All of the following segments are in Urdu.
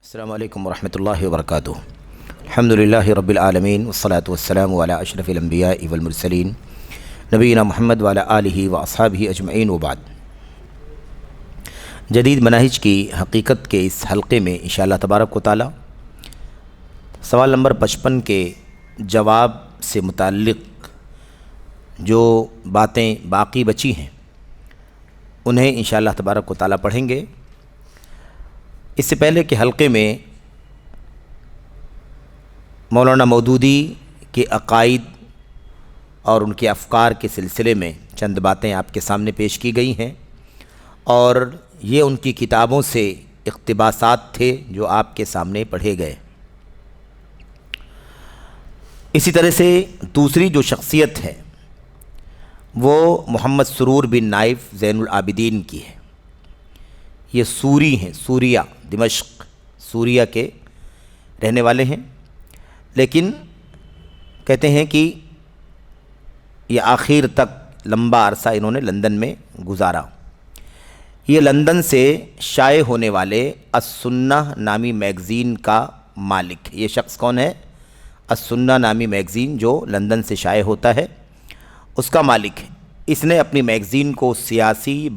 السلام علیکم ورحمۃ اللہ وبرکاتہ۔ الحمد للہ رب العالمین والصلاة والسلام علی اشرف الانبیاء والمرسلین نبینا محمد وعلی آلہ واصحابہ اجمعین وبعد۔ جدید مناہج کی حقیقت کے اس حلقے میں انشاءاللہ تبارک و تعالی سوال نمبر 55 کے جواب سے متعلق جو باتیں باقی بچی ہیں انہیں انشاءاللہ تبارک و تعالی پڑھیں گے۔ اس سے پہلے کہ حلقے میں مولانا مودودی کے عقائد اور ان کے افکار کے سلسلے میں چند باتیں آپ کے سامنے پیش کی گئی ہیں، اور یہ ان کی کتابوں سے اقتباسات تھے جو آپ کے سامنے پڑھے گئے۔ اسی طرح سے دوسری جو شخصیت ہے وہ محمد سرور بن نائف زین العابدین کی ہے۔ یہ سوری ہیں، سوریہ دمشق سوریہ کے رہنے والے ہیں، لیکن کہتے ہیں کہ یہ آخر تک لمبا عرصہ انہوں نے لندن میں گزارا۔ یہ لندن سے شائع ہونے والے السنہ نامی میگزین کا مالک ہے۔ یہ شخص کون ہے؟ السنہ نامی میگزین جو لندن سے شائع ہوتا ہے اس کا مالک ہے۔ اس نے اپنی میگزین کو سیاسی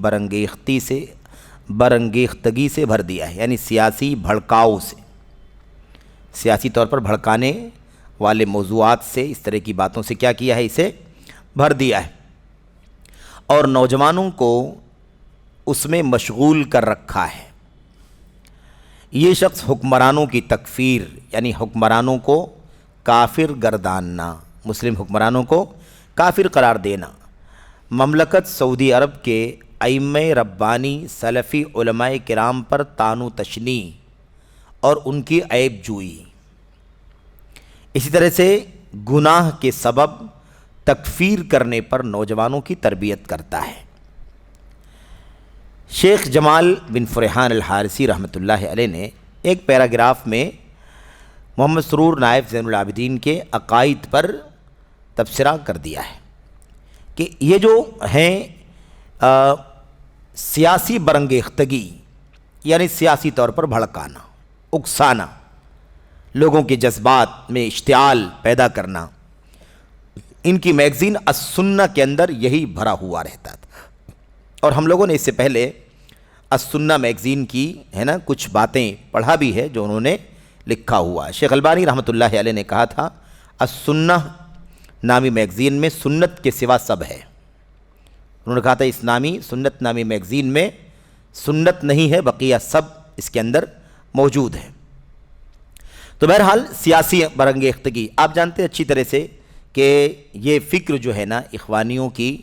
برانگیختگی سے بھر دیا ہے، یعنی سیاسی بھڑکاؤ سے، سیاسی طور پر بھڑکانے والے موضوعات سے، اس طرح کی باتوں سے کیا کیا ہے؟ اسے بھر دیا ہے، اور نوجوانوں کو اس میں مشغول کر رکھا ہے۔ یہ شخص حکمرانوں کی تکفیر، یعنی حکمرانوں کو کافر گرداننا، مسلم حکمرانوں کو کافر قرار دینا، مملکت سعودی عرب کے ائمہ ربانی سلفی علماء کرام پر طعن و تشنیع اور ان کی عیب جوئی، اسی طرح سے گناہ کے سبب تکفیر کرنے پر نوجوانوں کی تربیت کرتا ہے۔ شیخ جمال بن فرحان الحارثی رحمۃ اللہ علیہ نے ایک پیراگراف میں محمد سرور نائف زین العابدین کے عقائد پر تبصرہ کر دیا ہے کہ یہ جو ہیں سیاسی برانگیختگی، یعنی سیاسی طور پر بھڑکانا، اکسانا، لوگوں کے جذبات میں اشتعال پیدا کرنا، ان کی میگزین السنہ کے اندر یہی بھرا ہوا رہتا تھا۔ اور ہم لوگوں نے اس سے پہلے السنہ میگزین کی کچھ باتیں پڑھا بھی ہے جو انہوں نے لکھا ہوا ہے۔ شیخ البانی رحمۃ اللہ علیہ نے کہا تھا السنہ نامی میگزین میں سنت کے سوا سب ہے۔ انہوں نے کہا تھا اس سنت نامی میگزین میں سنت نہیں ہے، بقیہ سب اس کے اندر موجود ہے۔ تو بہرحال سیاسی برانگیختگی، آپ جانتے ہیں اچھی طرح سے کہ یہ فکر جو ہے نا اخوانیوں کی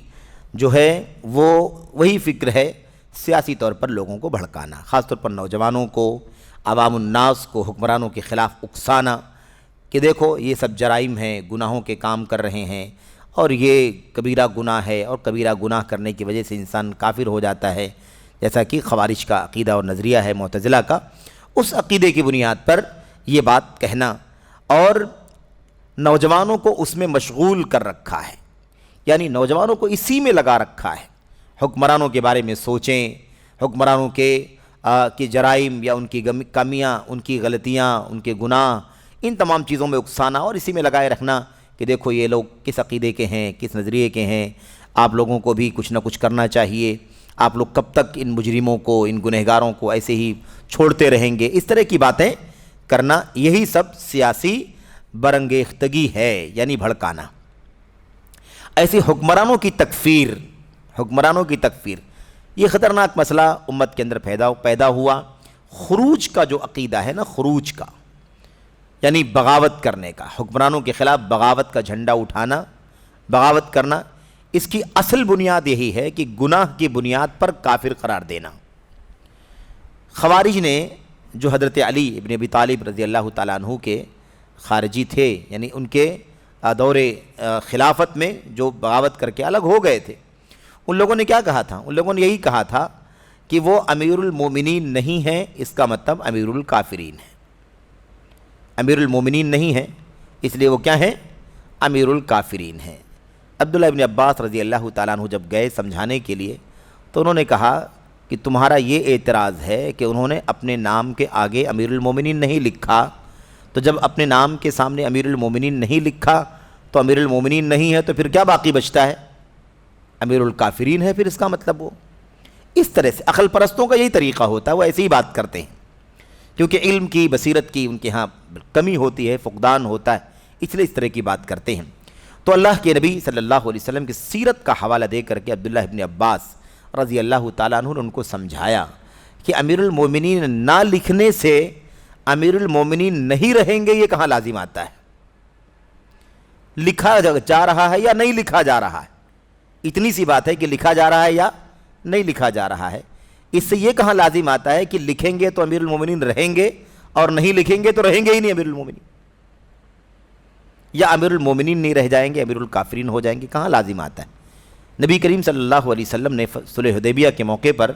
جو ہے وہ وہی فکر ہے، سیاسی طور پر لوگوں کو بھڑکانا، خاص طور پر نوجوانوں کو، عوام الناس کو حکمرانوں کے خلاف اکسانا کہ دیکھو یہ سب جرائم ہیں، گناہوں کے کام کر رہے ہیں، اور یہ کبیرہ گناہ ہے، اور کبیرہ گناہ کرنے کی وجہ سے انسان کافر ہو جاتا ہے، جیسا کہ خوارج کا عقیدہ اور نظریہ ہے، معتزلہ کا۔ اس عقیدے کی بنیاد پر یہ بات کہنا اور نوجوانوں کو اس میں مشغول کر رکھا ہے، یعنی نوجوانوں کو اسی میں لگا رکھا ہے، حکمرانوں کے بارے میں سوچیں، حکمرانوں کے جرائم یا ان کی کمیاں، ان کی غلطیاں، ان کے گناہ، ان تمام چیزوں میں اکسانا اور اسی میں لگائے رکھنا کہ دیکھو یہ لوگ کس عقیدے کے ہیں، کس نظریے کے ہیں، آپ لوگوں کو بھی کچھ نہ کچھ کرنا چاہیے، آپ لوگ کب تک ان مجرموں کو، ان گنہگاروں کو ایسے ہی چھوڑتے رہیں گے، اس طرح کی باتیں کرنا، یہی سب سیاسی برانگیختگی ہے، یعنی بھڑکانا۔ ایسی حکمرانوں کی تکفیر یہ خطرناک مسئلہ امت کے اندر پیدا ہوا۔ خروج کا جو عقیدہ ہے نا، خروج کا یعنی بغاوت کرنے کا، حکمرانوں کے خلاف بغاوت کا جھنڈا اٹھانا، بغاوت کرنا، اس کی اصل بنیاد یہی ہے کہ گناہ کی بنیاد پر کافر قرار دینا۔ خوارج نے جو حضرت علی ابن ابی طالب رضی اللہ تعالیٰ عنہ کے خارجی تھے، یعنی ان کے دور خلافت میں جو بغاوت کر کے الگ ہو گئے تھے، ان لوگوں نے کیا کہا تھا؟ ان لوگوں نے یہی کہا تھا کہ وہ امیر المومنین نہیں ہیں، اس کا مطلب امیر الکافرین ہے۔ امیر المومنین نہیں ہیں، اس لیے وہ کیا ہیں؟ امیر الکافرین ہیں۔ عبداللہ ابن عباس رضی اللہ تعالیٰ عنہ جب گئے سمجھانے کے لیے تو انہوں نے کہا کہ کہ تمہارا یہ اعتراض ہے کہ انہوں نے اپنے نام کے آگے امیر المومنین نہیں لکھا، تو جب اپنے نام کے سامنے امیر المومنین نہیں لکھا تو امیر المومنین نہیں ہے، تو پھر کیا باقی بچتا ہے؟ امیر الکافرین ہے پھر اس کا مطلب وہ۔ اس طرح سے عقل پرستوں کا یہی طریقہ ہوتا ہے، وہ ایسی ہی بات کرتے ہیں، کیونکہ علم کی بصیرت کی ان کے ہاں کمی ہوتی ہے، فقدان ہوتا ہے، اس لیے اس طرح کی بات کرتے ہیں۔ تو اللہ کے نبی صلی اللہ علیہ وسلم کی سیرت کا حوالہ دے کر کے عبداللہ ابن عباس رضی اللہ تعالیٰ عنہ نے ان کو سمجھایا کہ امیر المومنین نہ لکھنے سے امیر المومنین نہیں رہیں گے، یہ کہاں لازم آتا ہے؟ لکھا جا رہا ہے یا نہیں لکھا جا رہا ہے، اتنی سی بات ہے کہ لکھا جا رہا ہے یا نہیں لکھا جا رہا ہے، اس سے یہ کہاں لازم آتا ہے کہ لکھیں گے تو امیر المومنین رہیں گے اور نہیں لکھیں گے تو رہیں گے ہی نہیں امیر المومنین، یا امیر المومنین نہیں رہ جائیں گے امیر الکافرین ہو جائیں گے، کہاں لازم آتا ہے؟ نبی کریم صلی اللہ علیہ وسلم نے صلح حدیبیہ کے موقع پر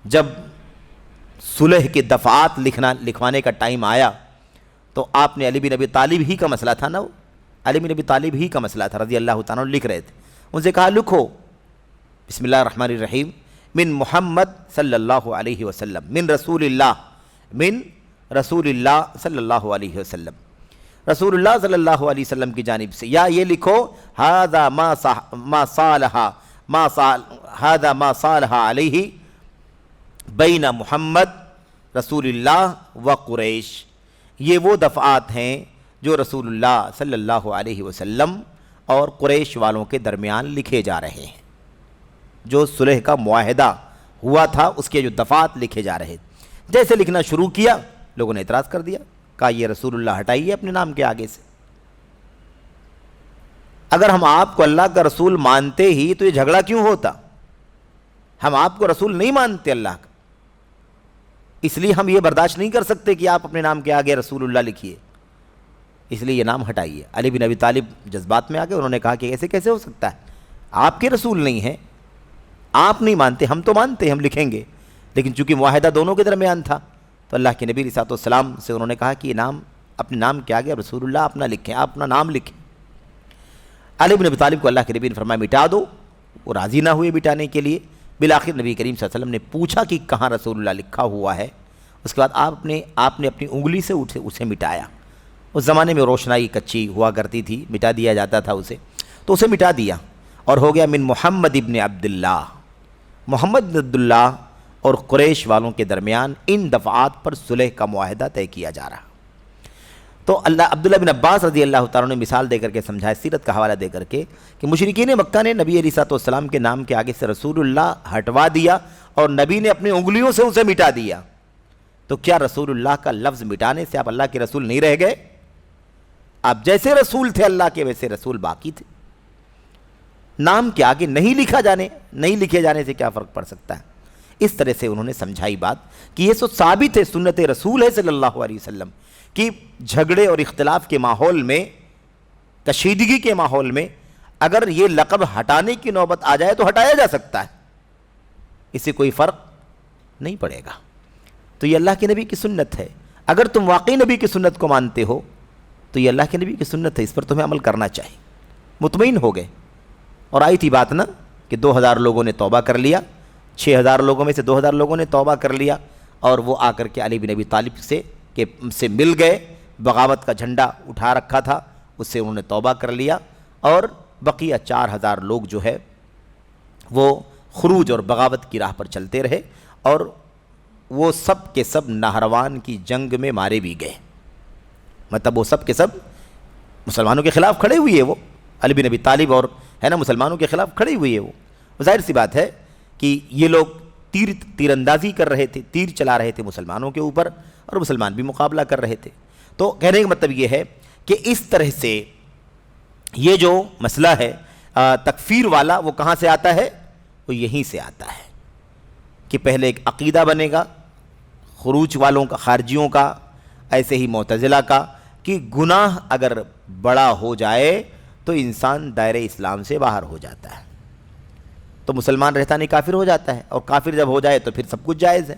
جب صلح کے دفعات لکھوانے کا ٹائم آیا تو آپ نے علی بن ابی طالب ہی کا مسئلہ تھا نا، وہ علی بن ابی طالب ہی کا مسئلہ تھا رضی اللہ تعالیٰ عنہ، لکھ رہے تھے، ان سے کہا لکھو بسم اللہ الرحمن الرحیم من محمد صلی اللہ علیہ وسلم من رسول اللہ صلی اللہ علیہ وسلم، رسول اللہ صلی اللہ علیہ وسلم کی جانب سے، یا یہ لکھو ھذا ما صالح علیہ بین محمد رسول اللہ و قریش، یہ وہ دفعات ہیں جو رسول اللہ صلی اللہ علیہ وسلم اور قریش والوں کے درمیان لکھے جا رہے ہیں، جو صلح کا معاہدہ ہوا تھا اس کے جو دفعات لکھے جا رہے ہیں۔ جیسے لکھنا شروع کیا لوگوں نے اعتراض کر دیا، کہا یہ رسول اللہ ہٹائیے اپنے نام کے آگے سے، اگر ہم آپ کو اللہ کا رسول مانتے ہی تو یہ جھگڑا کیوں ہوتا؟ ہم آپ کو رسول نہیں مانتے اللہ کا، اس لیے ہم یہ برداشت نہیں کر سکتے کہ آپ اپنے نام کے آگے رسول اللہ لکھیے، اس لیے یہ نام ہٹائیے۔ علی بن ابی طالب جذبات میں آ گئے، انہوں نے کہا کہ ایسے کیسے ہو سکتا ہے، آپ کے رسول نہیں ہیں، آپ نہیں مانتے، ہم تو مانتے ہیں، ہم لکھیں گے، لیکن چونکہ معاہدہ دونوں کے درمیان تھا تو اللہ کے نبی علیہ الصلوۃ والسلام سے انہوں نے کہا کہ یہ نام اپنے نام کے آگے رسول اللہ اپنا لکھیں، آپ اپنا نام لکھیں۔ علی بن ابی طالب کو اللہ کے نبی نے فرمایا مٹا دو، وہ راضی نہ ہوئے مٹانے کے لیے، بالآخر نبی کریم صلی اللہ علیہ وسلم نے پوچھا کہ کہاں رسول اللہ لکھا ہوا ہے، اس کے بعد آپ نے اپنی انگلی سے اسے مٹایا۔ اس زمانے میں روشنائی کچی ہوا کرتی تھی، مٹا دیا جاتا تھا اسے، تو اسے مٹا دیا اور ہو گیا من محمد ابن عبداللہ، محمد بن عبداللہ اور قریش والوں کے درمیان ان دفعات پر صلح کا معاہدہ طے کیا جا رہا۔ تو عبداللہ بن عباس رضی اللہ تعالیٰ نے مثال دے کر کے سمجھایا، سیرت کا حوالہ دے کر کے، کہ مشرکین مکہ نے نبی علیہ الصلوۃ والسلام کے نام کے آگے سے رسول اللہ ہٹوا دیا اور نبی نے اپنی انگلیوں سے اسے مٹا دیا، تو کیا رسول اللہ کا لفظ مٹانے سے آپ اللہ کے رسول نہیں رہ گئے؟ آپ جیسے رسول تھے اللہ کے ویسے رسول باقی تھے، نام کے آگے نہیں لکھے جانے سے کیا فرق پڑ سکتا ہے؟ اس طرح سے انہوں نے سمجھائی بات کہ یہ سو ثابت ہے، سنت رسول ہے صلی اللہ علیہ وسلم کہ جھگڑے اور اختلاف کے ماحول میں، کشیدگی کے ماحول میں اگر یہ لقب ہٹانے کی نوبت آ جائے تو ہٹایا جا سکتا ہے، اس سے کوئی فرق نہیں پڑے گا۔ تو یہ اللہ کے نبی کی سنت ہے، اگر تم واقعی نبی کی سنت کو مانتے ہو تو یہ اللہ کے نبی کی سنت ہے، اس پر تمہیں عمل کرنا چاہیے۔ مطمئن ہو گئے، اور آئی تھی بات نا کہ 2000 لوگوں نے توبہ کر لیا، 6000 لوگوں میں سے 2000 لوگوں نے توبہ کر لیا، اور وہ آ کر کے علی بن ابی طالب سے مل گئے، بغاوت کا جھنڈا اٹھا رکھا تھا، اس سے انہوں نے توبہ کر لیا، اور بقیہ 4000 لوگ جو ہے وہ خروج اور بغاوت کی راہ پر چلتے رہے، اور وہ سب کے سب نہروان کی جنگ میں مارے بھی گئے، مطلب وہ سب کے سب مسلمانوں کے خلاف کھڑے ہوئے، وہ علی بن ابی طالب اور ہے نا مسلمانوں کے خلاف کھڑے ہوئے، وہ ظاہر سی بات ہے کہ یہ لوگ تیر اندازی کر رہے تھے، تیر چلا رہے تھے مسلمانوں کے اوپر، اور مسلمان بھی مقابلہ کر رہے تھے۔ تو کہنے کا مطلب یہ ہے کہ اس طرح سے یہ جو مسئلہ ہے تکفیر والا، وہ کہاں سے آتا ہے؟ وہ یہیں سے آتا ہے کہ پہلے ایک عقیدہ بنے گا خروج والوں کا، خارجیوں کا، ایسے ہی معتزلہ کا، کہ گناہ اگر بڑا ہو جائے تو انسان دائرہ اسلام سے باہر ہو جاتا ہے، تو مسلمان رہتا نہیں کافر ہو جاتا ہے، اور کافر جب ہو جائے تو پھر سب کچھ جائز ہے،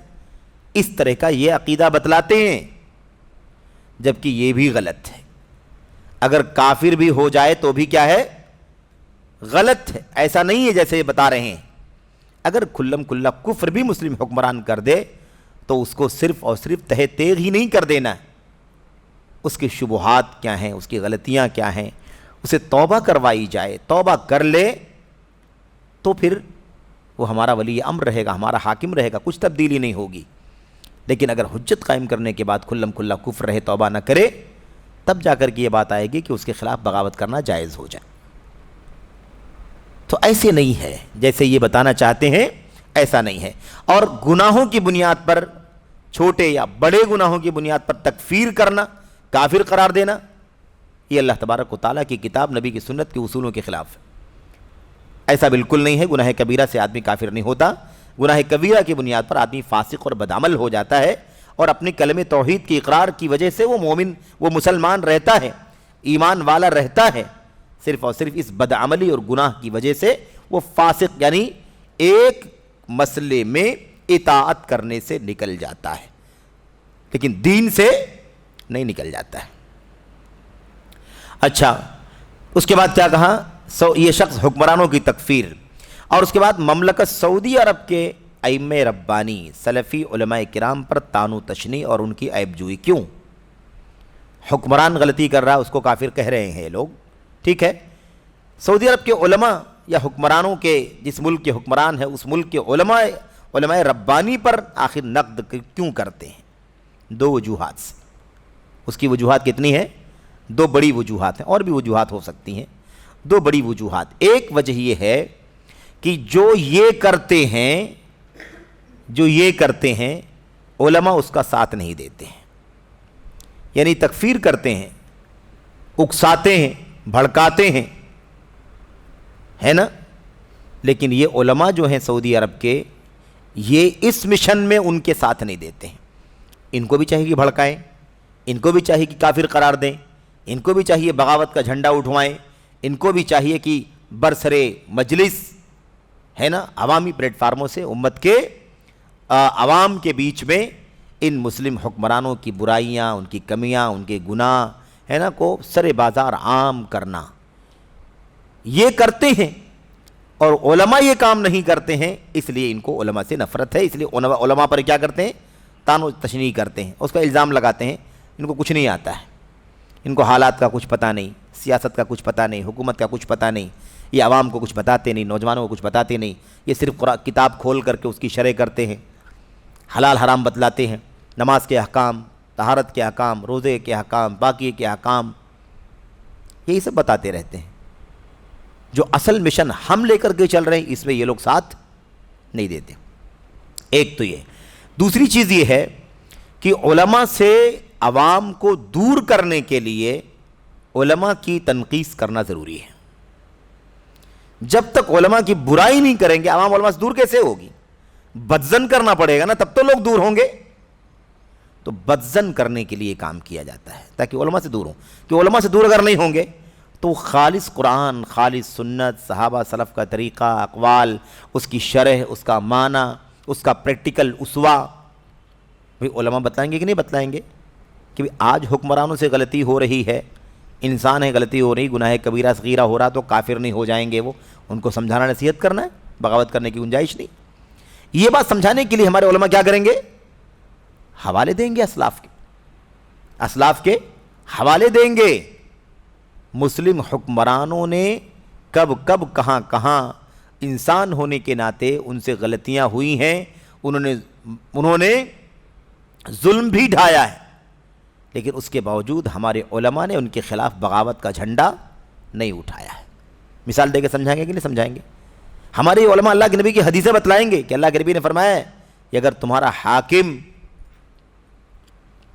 اس طرح کا یہ عقیدہ بتلاتے ہیں، جبکہ یہ بھی غلط ہے۔ اگر کافر بھی ہو جائے تو بھی کیا ہے؟ غلط ہے، ایسا نہیں ہے جیسے یہ بتا رہے ہیں۔ اگر کھلم کھلا کفر بھی مسلم حکمران کر دے تو اس کو صرف اور صرف تہ تیغ ہی نہیں کر دینا ہے، اس کی شبہات کیا ہیں، اس کی غلطیاں کیا ہیں، اسے توبہ کروائی جائے، توبہ کر لے تو پھر وہ ہمارا ولی امر رہے گا، ہمارا حاکم رہے گا، کچھ تبدیلی نہیں ہوگی۔ لیکن اگر حجت قائم کرنے کے بعد کھلم کھلا کفر رہے، توبہ نہ کرے، تب جا کر کے یہ بات آئے گی کہ اس کے خلاف بغاوت کرنا جائز ہو جائے۔ تو ایسے نہیں ہے جیسے یہ بتانا چاہتے ہیں، ایسا نہیں ہے۔ اور گناہوں کی بنیاد پر، چھوٹے یا بڑے گناہوں کی بنیاد پر تکفیر کرنا، کافر قرار دینا، یہ اللہ تبارک و تعالیٰ کی کتاب، نبی کی سنت کے اصولوں کے خلاف ہے۔ ایسا بالکل نہیں ہے۔ گناہ کبیرہ سے آدمی کافر نہیں ہوتا، گناہ کبیرہ کی بنیاد پر آدمی فاسق اور بدعمل ہو جاتا ہے، اور اپنی کلمہ توحید کی اقرار کی وجہ سے وہ مومن، وہ مسلمان رہتا ہے، ایمان والا رہتا ہے، صرف اور صرف اس بدعملی اور گناہ کی وجہ سے وہ فاسق، یعنی ایک مسئلے میں اطاعت کرنے سے نکل جاتا ہے، لیکن دین سے نہیں نکل جاتا ہے۔ اچھا، اس کے بعد کیا کہا؟ یہ شخص حکمرانوں کی تکفیر، اور اس کے بعد مملکت سعودی عرب کے ائمہ ربانی سلفی علماء کرام پر طعن و تشنیع اور ان کی عیب جوئی۔ کیوں؟ حکمران غلطی کر رہا ہے، اس کو کافر کہہ رہے ہیں لوگ، ٹھیک ہے۔ سعودی عرب کے علماء یا حکمرانوں کے، جس ملک کے حکمران ہے اس ملک کے علماء ربانی پر آخر نقد کیوں کرتے ہیں؟ دو وجوہات سے۔ اس کی وجوہات کتنی ہیں؟ دو بڑی وجوہات ہیں، اور بھی وجوہات ہو سکتی ہیں۔ دو بڑی وجوہات۔ ایک وجہ یہ ہے کہ جو یہ کرتے ہیں علماء اس کا ساتھ نہیں دیتے ہیں، یعنی تکفیر کرتے ہیں، اکساتے ہیں، بھڑکاتے ہیں، ہے نا؟ لیکن یہ علماء جو ہیں سعودی عرب کے، یہ اس مشن میں ان کے ساتھ نہیں دیتے ہیں۔ ان کو بھی چاہیے کہ بھڑکائیں، ان کو بھی چاہیے کہ کافر قرار دیں، ان کو بھی چاہیے بغاوت کا جھنڈا اٹھوائیں، ان کو بھی چاہیے کہ برسرے مجلس، ہے نا، عوامی پلیٹ فارموں سے امت کے عوام کے بیچ میں ان مسلم حکمرانوں کی برائیاں، ان کی کمیاں، ان کے گناہ، ہے نا، کو سر بازار عام کرنا۔ یہ کرتے ہیں، اور علماء یہ کام نہیں کرتے ہیں، اس لیے ان کو علماء سے نفرت ہے، اس لیے علماء پر کیا کرتے ہیں؟ طعن و تشنیع کرتے ہیں، اس کا الزام لگاتے ہیں ان کو کچھ نہیں آتا ہے، ان کو حالات کا کچھ پتہ نہیں، سیاست کا کچھ پتہ نہیں، حکومت کا کچھ پتہ نہیں، یہ عوام کو کچھ بتاتے نہیں، نوجوانوں کو کچھ بتاتے نہیں، یہ صرف کتاب کھول کر کے اس کی شرح کرتے ہیں، حلال حرام بتلاتے ہیں، نماز کے احکام، طہارت کے احکام، روزے کے احکام، باقی کے احکام، یہی سب بتاتے رہتے ہیں۔ جو اصل مشن ہم لے کر کے چل رہے ہیں، اس میں یہ لوگ ساتھ نہیں دیتے۔ ایک تو یہ۔ دوسری چیز یہ ہے کہ علماء سے عوام کو دور کرنے کے لیے علماء کی تنقیص کرنا ضروری ہے۔ جب تک علماء کی برائی نہیں کریں گے، عوام علماء سے دور کیسے ہوگی؟ بدزن کرنا پڑے گا نا، تب تو لوگ دور ہوں گے۔ تو بدزن کرنے کے لیے کام کیا جاتا ہے تاکہ علماء سے دور ہوں، کہ علماء سے دور اگر نہیں ہوں گے تو خالص قرآن، خالص سنت، صحابہ سلف کا طریقہ، اقوال، اس کی شرح، اس کا معنی، اس کا پریکٹیکل اسوا، بھئی علماء بتلائیں گے کہ نہیں بتلائیں گے کہ آج حکمرانوں سے غلطی ہو رہی ہے، انسان ہے، غلطی ہو رہی، گناہ کبیرہ صغیرہ ہو رہا، تو کافر نہیں ہو جائیں گے وہ، ان کو سمجھانا، نصیحت کرنا ہے، بغاوت کرنے کی گنجائش نہیں۔ یہ بات سمجھانے کے لیے ہمارے علماء کیا کریں گے؟ حوالے دیں گے، اسلاف کے حوالے دیں گے۔ مسلم حکمرانوں نے کب کہاں انسان ہونے کے ناطے ان سے غلطیاں ہوئی ہیں، انہوں نے ظلم بھی ڈھایا ہے، لیکن اس کے باوجود ہمارے علماء نے ان کے خلاف بغاوت کا جھنڈا نہیں اٹھایا ہے۔ مثال دے کے سمجھائیں گے کہ نہیں سمجھائیں گے؟ ہمارے علماء اللہ کے نبی کی حدیثیں بتلائیں گے کہ اللہ کے نبی نے فرمایا ہے کہ اگر تمہارا حاکم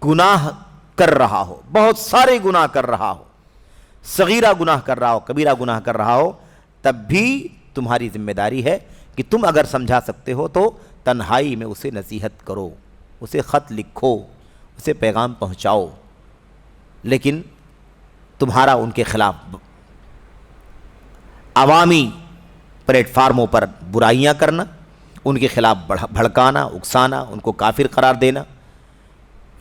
گناہ کر رہا ہو، بہت سارے گناہ کر رہا ہو، صغیرہ گناہ کر رہا ہو، کبیرہ گناہ کر رہا ہو، تب بھی تمہاری ذمہ داری ہے کہ تم اگر سمجھا سکتے ہو تو تنہائی میں اسے نصیحت کرو، اسے خط لکھو، اسے پیغام پہنچاؤ، لیکن تمہارا ان کے خلاف عوامی پلیٹ فارموں پر برائیاں کرنا، ان کے خلاف بھڑکانا، اکسانا، ان کو کافر قرار دینا،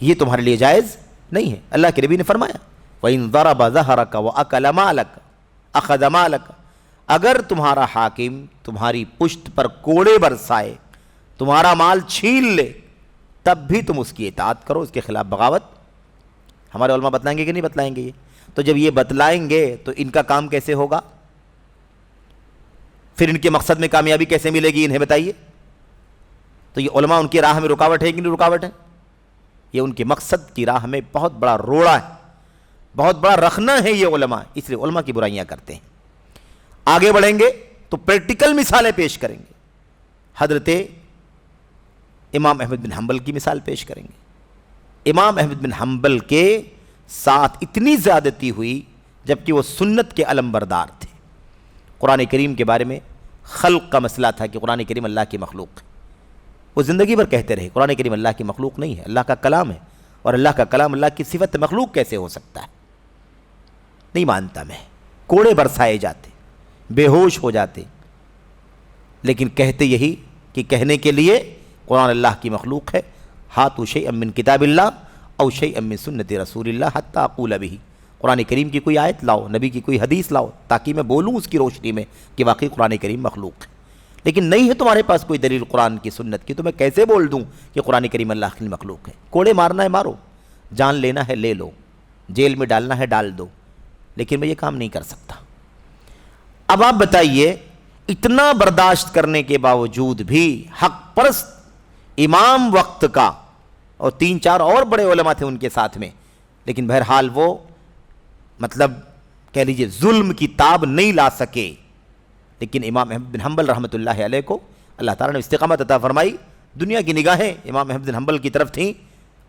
یہ تمہارے لیے جائز نہیں ہے۔ اللہ کے نبی نے فرمایا وَإِن ضَرَبَ ظَهْرَكَ وَأَكَلَ مَالَكَ أَخَذَ مَالَكَ، اگر تمہارا حاکم تمہاری پشت پر کوڑے برسائے، تمہارا مال چھین لے، تب بھی تم اس کی اطاعت کرو، اس کے خلاف بغاوت۔ ہمارے علماء بتلائیں گے کہ نہیں بتلائیں گے؟ یہ تو جب یہ بتلائیں گے تو ان کا کام کیسے ہوگا؟ پھر ان کے مقصد میں کامیابی کیسے ملے گی؟ انہیں بتائیے۔ تو یہ علماء ان کی راہ میں رکاوٹ ہے کہ نہیں رکاوٹ ہے؟ یہ ان کے مقصد کی راہ میں بہت بڑا روڑا ہے، بہت بڑا رخنا ہے یہ علماء، اس لیے علماء کی برائیاں کرتے ہیں۔ آگے بڑھیں گے تو پریکٹیکل مثالیں پیش کریں گے۔ حضرت امام احمد بن حنبل کی مثال پیش کریں گے۔ امام احمد بن حنبل کے ساتھ اتنی زیادتی ہوئی جبکہ وہ سنت کے علم بردار تھے۔ قرآن کریم کے بارے میں خلق کا مسئلہ تھا کہ قرآن کریم اللہ کی مخلوق ہے، وہ زندگی بھر کہتے رہے قرآن کریم اللہ کی مخلوق نہیں ہے، اللہ کا کلام ہے، اور اللہ کا کلام اللہ کی صفت مخلوق کیسے ہو سکتا ہے؟ نہیں مانتا میں۔ کوڑے برسائے جاتے، بے ہوش ہو جاتے، لیکن کہتے یہی کہ کہنے کے لیے قرآن اللہ کی مخلوق ہے۔ ہاتھو شیئا من کتاب اللہ او شیئا من سنت رسول اللہ حتی اقول بہ، قرآن کریم کی کوئی آیت لاؤ، نبی کی کوئی حدیث لاؤ تاکہ میں بولوں اس کی روشنی میں کہ واقعی قرآن کریم مخلوق ہے۔ لیکن نہیں ہے تمہارے پاس کوئی دلیل قرآن کی سنت کی، تو میں کیسے بول دوں کہ قرآن کریم اللہ کی مخلوق ہے؟ کوڑے مارنا ہے مارو، جان لینا ہے لے لو، جیل میں ڈالنا ہے ڈال دو، لیکن میں یہ کام نہیں کر سکتا۔ اب آپ بتائیے، اتنا برداشت کرنے کے باوجود بھی حق پرست امام وقت کا اور 3-4 اور بڑے علماء تھے ان کے ساتھ میں، لیکن بہرحال وہ مطلب کہہ لیجئے ظلم کی تاب نہیں لا سکے۔ لیکن امام احمد بن حنبل رحمۃ اللہ علیہ کو اللہ تعالیٰ نے استقامت عطا فرمائی، دنیا کی نگاہیں امام احمد بن حنبل کی طرف تھیں،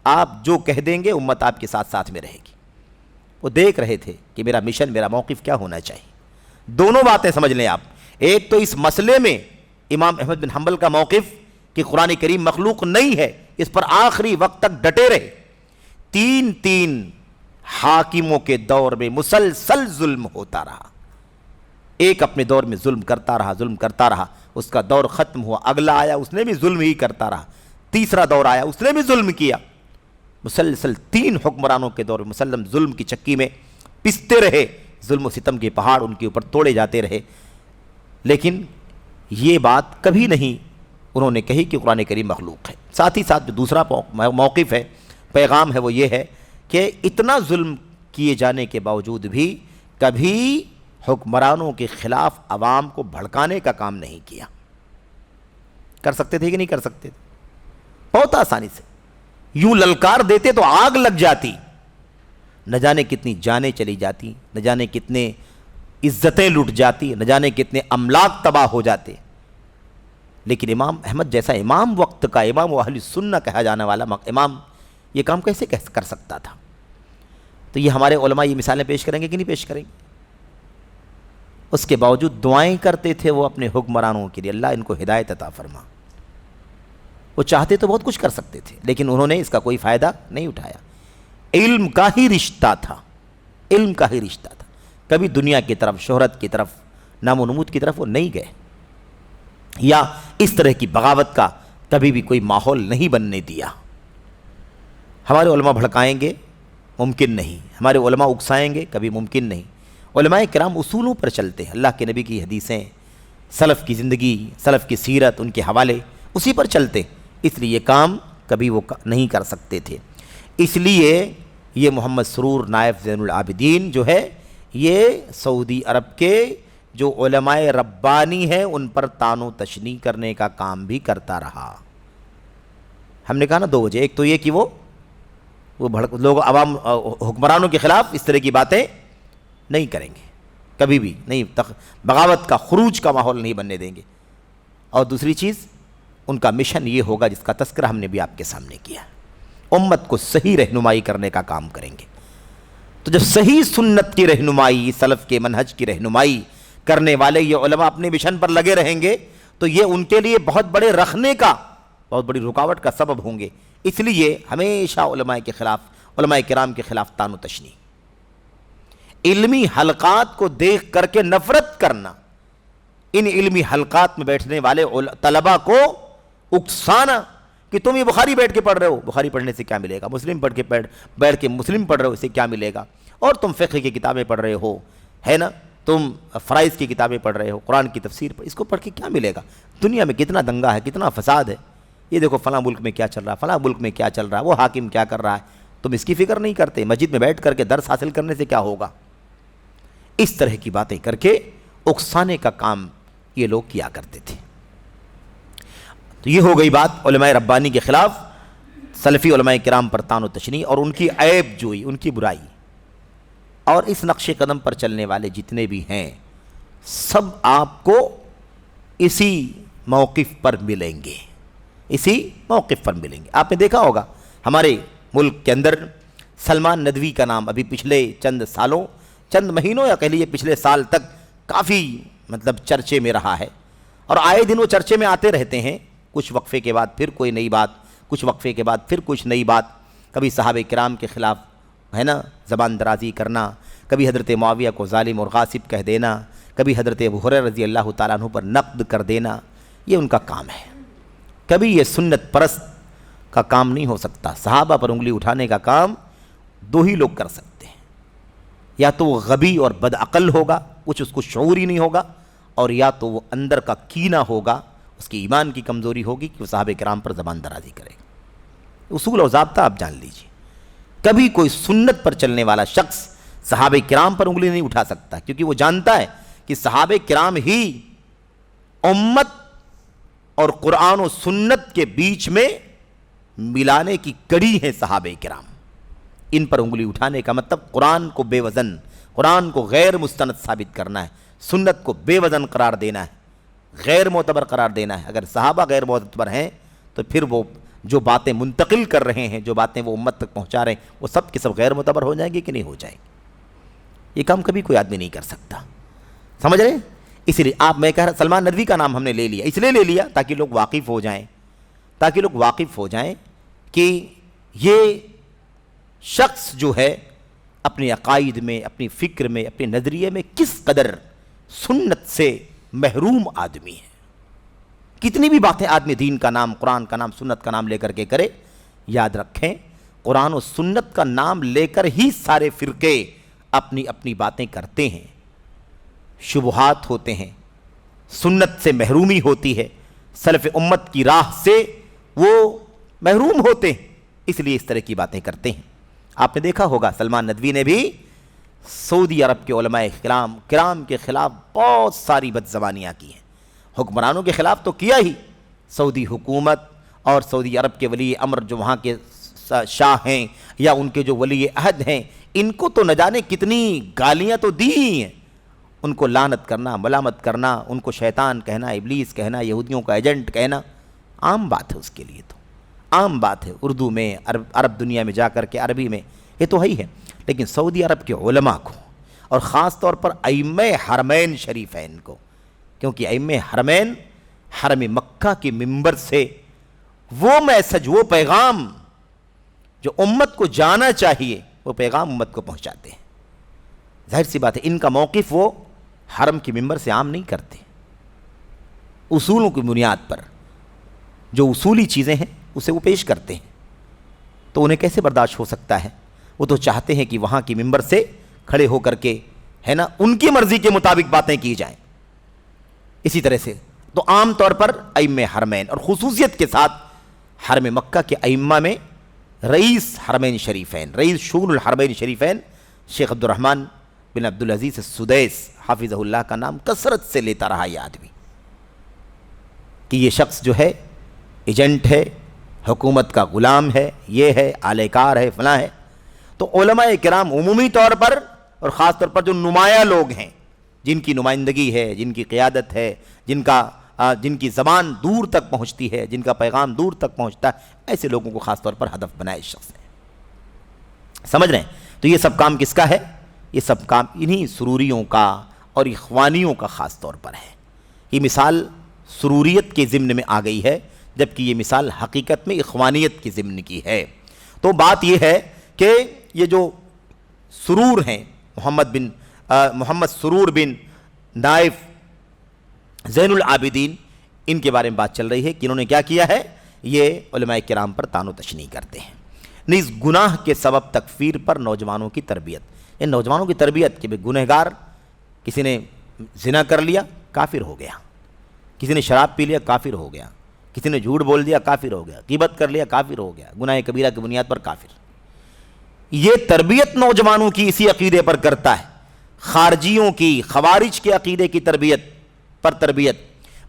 آپ جو کہہ دیں گے امت آپ کے ساتھ ساتھ میں رہے گی۔ وہ دیکھ رہے تھے کہ میرا مشن، میرا موقف کیا ہونا چاہیے۔ دونوں باتیں سمجھ لیں آپ، ایک تو اس مسئلے میں امام احمد بن حنبل کا موقف کہ قرآن کریم مخلوق نہیں ہے، اس پر آخری وقت تک ڈٹے رہے۔ 3 حاکموں کے دور میں مسلسل ظلم ہوتا رہا، ایک اپنے دور میں ظلم کرتا رہا، اس کا دور ختم ہوا، اگلا آیا اس نے بھی ظلم ہی کرتا رہا، تیسرا دور آیا اس نے بھی ظلم کیا، مسلسل 3 حکمرانوں کے دور میں مسلم ظلم کی چکی میں پستے رہے، ظلم و ستم کے پہاڑ ان کے اوپر توڑے جاتے رہے، لیکن یہ بات کبھی نہیں انہوں نے کہی کہ قرآن کریم مخلوق ہے۔ ساتھ ہی ساتھ جو دوسرا موقف ہے، پیغام ہے، وہ یہ ہے کہ اتنا ظلم کیے جانے کے باوجود بھی کبھی حکمرانوں کے خلاف عوام کو بھڑکانے کا کام نہیں کیا۔ کر سکتے تھے کہ نہیں کر سکتے تھے؟ بہت آسانی سے یوں للکار دیتے تو آگ لگ جاتی، نہ جانے کتنی جانیں چلی جاتی، نہ جانے کتنے عزتیں لٹ جاتی، نہ جانے کتنے املاک تباہ ہو جاتے۔ لیکن امام احمد جیسا امام وقت کا، امام و اہل سنہ کہا جانے والا امام یہ کام کیسے کر سکتا تھا؟ تو یہ ہمارے علماء یہ مثالیں پیش کریں گے کہ نہیں پیش کریں گے؟ اس کے باوجود دعائیں کرتے تھے وہ اپنے حکمرانوں کے لیے، اللہ ان کو ہدایت عطا فرما۔ وہ چاہتے تو بہت کچھ کر سکتے تھے، لیکن انہوں نے اس کا کوئی فائدہ نہیں اٹھایا۔ علم کا ہی رشتہ تھا، علم کا ہی رشتہ تھا، کبھی دنیا کی طرف، شہرت کی طرف، نام و نمود کی طرف وہ نہیں گئے، یا اس طرح کی بغاوت کا کبھی بھی کوئی ماحول نہیں بننے دیا۔ ہمارے علماء بھڑکائیں گے؟ ممکن نہیں۔ ہمارے علماء اکسائیں گے؟ کبھی ممکن نہیں۔ علماء کرام اصولوں پر چلتے ہیں، اللہ کے نبی کی حدیثیں، سلف کی زندگی، سلف کی سیرت، ان کے حوالے اسی پر چلتے، اس لیے یہ کام کبھی وہ نہیں کر سکتے تھے۔ اس لیے یہ محمد سرور نائف زین العابدین جو ہے، یہ سعودی عرب کے جو علماء ربانی ہیں ان پر طعن و تشنیع کرنے کا کام بھی کرتا رہا۔ ہم نے کہا نا 2 وجہ، ایک تو یہ کہ وہ لوگ عوام حکمرانوں کے خلاف اس طرح کی باتیں نہیں کریں گے، کبھی بھی نہیں، بغاوت کا، خروج کا ماحول نہیں بننے دیں گے، اور دوسری چیز ان کا مشن یہ ہوگا جس کا تذکرہ ہم نے بھی آپ کے سامنے کیا، امت کو صحیح رہنمائی کرنے کا کام کریں گے۔ تو جب صحیح سنت کی رہنمائی، سلف کے منہج کی رہنمائی کرنے والے یہ علماء اپنے مشن پر لگے رہیں گے تو یہ ان کے لیے بہت بڑے رکھنے کا، بہت بڑی رکاوٹ کا سبب ہوں گے۔ اس لیے ہمیشہ علماء کے خلاف، علماء کرام کے خلاف طعن و تشنیع، علمی حلقات کو دیکھ کر کے نفرت کرنا، ان علمی حلقات میں بیٹھنے والے طلباء کو اکسانا کہ تم یہ بخاری بیٹھ کے پڑھ رہے ہو، بخاری پڑھنے سے کیا ملے گا؟ مسلم پڑھ کے بیٹھ کے مسلم پڑھ رہے ہو، اسے کیا ملے گا؟ اور تم فقہ کی کتابیں پڑھ رہے ہو، ہے نا، تم فرائض کی کتابیں پڑھ رہے ہو، قرآن کی تفسیر پر، اس کو پڑھ کے کیا ملے گا؟ دنیا میں کتنا دنگا ہے، کتنا فساد ہے، یہ دیکھو فلاں ملک میں کیا چل رہا ہے، فلاں ملک میں کیا چل رہا ہے، وہ حاکم کیا کر رہا ہے، تم اس کی فکر نہیں کرتے۔ مسجد میں بیٹھ کر کے درس حاصل کرنے سے کیا ہوگا؟ اس طرح کی باتیں کر کے اکسانے کا کام یہ لوگ کیا کرتے تھے۔ تو یہ ہو گئی بات علماء ربانی کے خلاف سلفی علماء کرام پر طعن و تشنیع اور ان کی عیب جوئی، ان کی برائی۔ اور اس نقش قدم پر چلنے والے جتنے بھی ہیں سب آپ کو اسی موقف پر ملیں گے، اسی موقف پر ملیں گے۔ آپ نے دیکھا ہوگا ہمارے ملک کے اندر سلمان ندوی کا نام ابھی پچھلے چند مہینوں یا کہہ لیجیے پچھلے سال تک کافی چرچے میں رہا ہے، اور آئے دن وہ چرچے میں آتے رہتے ہیں، کچھ وقفے کے بعد پھر کوئی نئی بات، کچھ وقفے کے بعد پھر کچھ نئی بات، کبھی صحابہ کرام کے خلاف ہے نا زبان درازی کرنا، کبھی حضرت معاویہ کو ظالم اور غاصب کہہ دینا، کبھی حضرت ابو ہریرہ رضی اللہ تعالیٰ عنہ پر نقد کر دینا، یہ ان کا کام ہے۔ کبھی یہ سنت پرست کا کام نہیں ہو سکتا۔ صحابہ پر انگلی اٹھانے کا کام دو ہی لوگ کر سکتے ہیں، یا تو وہ غبی اور بدعقل ہوگا، کچھ اس کو شعور ہی نہیں ہوگا، اور یا تو وہ اندر کا کینہ ہوگا، اس کی ایمان کی کمزوری ہوگی کہ وہ صحابہ کرام پر زبان درازی کرے گا۔ اصول اور ضابطہ آپ جان لیجئے، کبھی کوئی سنت پر چلنے والا شخص صحابہ کرام پر انگلی نہیں اٹھا سکتا، کیونکہ وہ جانتا ہے کہ صحابہ کرام ہی امت اور قرآن و سنت کے بیچ میں ملانے کی کڑی ہے۔ صحابہ کرام ان پر انگلی اٹھانے کا مطلب قرآن کو بے وزن، قرآن کو غیر مستند ثابت کرنا ہے، سنت کو بے وزن قرار دینا ہے، غیر معتبر قرار دینا ہے۔ اگر صحابہ غیر معتبر ہیں تو پھر وہ جو باتیں منتقل کر رہے ہیں، جو باتیں وہ امت تک پہنچا رہے ہیں، وہ سب کے سب غیر معتبر ہو جائیں گے کہ نہیں ہو جائیں گے؟ یہ کام کبھی کوئی آدمی نہیں کر سکتا، سمجھ رہے ہیں؟ اسی لیے میں کہہ رہا سلمان ندوی کا نام ہم نے لے لیا، اس لیے لے لیا تاکہ لوگ واقف ہو جائیں کہ یہ شخص جو ہے اپنے عقائد میں، اپنی فکر میں، اپنے نظریے میں کس قدر سنت سے محروم آدمی ہے۔ کتنی بھی باتیں آدمی دین کا نام، قرآن کا نام، سنت کا نام لے کر کے کرے، یاد رکھیں قرآن و سنت کا نام لے کر ہی سارے فرقے اپنی اپنی باتیں کرتے ہیں، شبہات ہوتے ہیں، سنت سے محرومی ہوتی ہے، سلف امت کی راہ سے وہ محروم ہوتے ہیں، اس لیے اس طرح کی باتیں کرتے ہیں۔ آپ نے دیکھا ہوگا سلمان ندوی نے بھی سعودی عرب کے علماء کرام کے خلاف بہت ساری بدزبانیاں کی ہیں، حکمرانوں کے خلاف تو کیا ہی، سعودی حکومت اور سعودی عرب کے ولی امر جو وہاں کے شاہ ہیں یا ان کے جو ولی عہد ہیں، ان کو تو نہ جانے کتنی گالیاں تو دی ہی ہیں، ان کو لعنت کرنا، ملامت کرنا، ان کو شیطان کہنا، ابلیس کہنا، یہودیوں کا ایجنٹ کہنا عام بات ہے، اس کے لیے تو عام بات ہے، اردو میں، عرب دنیا میں جا کر کے عربی میں یہ تو ہی ہے۔ لیکن سعودی عرب کے علماء کو اور خاص طور پر ائمہ حرمین شریفین کو، کیونکہ ائمہ حرمین حرم مکہ کے منبر سے وہ میسج، وہ پیغام جو امت کو جانا چاہیے، وہ پیغام امت کو پہنچاتے ہیں۔ ظاہر سی بات ہے ان کا موقف وہ حرم کے منبر سے عام نہیں کرتے، اصولوں کی بنیاد پر جو اصولی چیزیں ہیں اسے وہ پیش کرتے ہیں، تو انہیں کیسے برداشت ہو سکتا ہے؟ وہ تو چاہتے ہیں کہ وہاں کی منبر سے کھڑے ہو کر کے ہے نا ان کی مرضی کے مطابق باتیں کی جائیں۔ اسی طرح سے تو عام طور پر ائمہ حرمین اور خصوصیت کے ساتھ حرم مکہ کے ائمہ میں رئیس حرمین شریفین، رئیس شؤون الحرمین شریفین شیخ عبد الرحمن بن عبدالعزیز السدیس حافظہ اللہ کا نام کثرت سے لیتا رہا یہ آدمی، کہ یہ شخص جو ہے ایجنٹ ہے، حکومت کا غلام ہے، یہ ہے آلے کار ہے، فلاں ہے۔ تو علماء کرام عمومی طور پر اور خاص طور پر جو نمایاں لوگ ہیں، جن کی نمائندگی ہے، جن کی قیادت ہے، جن کی زبان دور تک پہنچتی ہے، جن کا پیغام دور تک پہنچتا ہے، ایسے لوگوں کو خاص طور پر ہدف بنائے اس شخص نے، سمجھ رہے ہیں؟ تو یہ سب کام کس کا ہے؟ یہ سب کام انہی سروریوں کا اور اخوانیوں کا خاص طور پر ہے۔ یہ مثال سروریت کے ضمن میں آ گئی ہے، جبکہ یہ مثال حقیقت میں اخوانیت کے ضمن کی ہے۔ تو بات یہ ہے کہ یہ جو سرور ہیں، محمد سرور بن نائف زین العابدین، ان کے بارے میں بات چل رہی ہے کہ انہوں نے کیا کیا ہے، یہ علماء کرام پر طعن و تشنیع کرتے ہیں۔ نیز گناہ کے سبب تکفیر پر نوجوانوں کی تربیت، یہ نوجوانوں کی تربیت کہ گنہگار کسی نے زنا کر لیا کافر ہو گیا، کسی نے شراب پی لیا کافر ہو گیا، کسی نے جھوٹ بول دیا کافر ہو گیا، غیبت کر لیا کافر ہو گیا، گناہ کبیرہ کی بنیاد پر کافر۔ یہ تربیت نوجوانوں کی اسی عقیدے پر کرتا ہے، خارجیوں کی، خوارج کے عقیدے کی تربیت،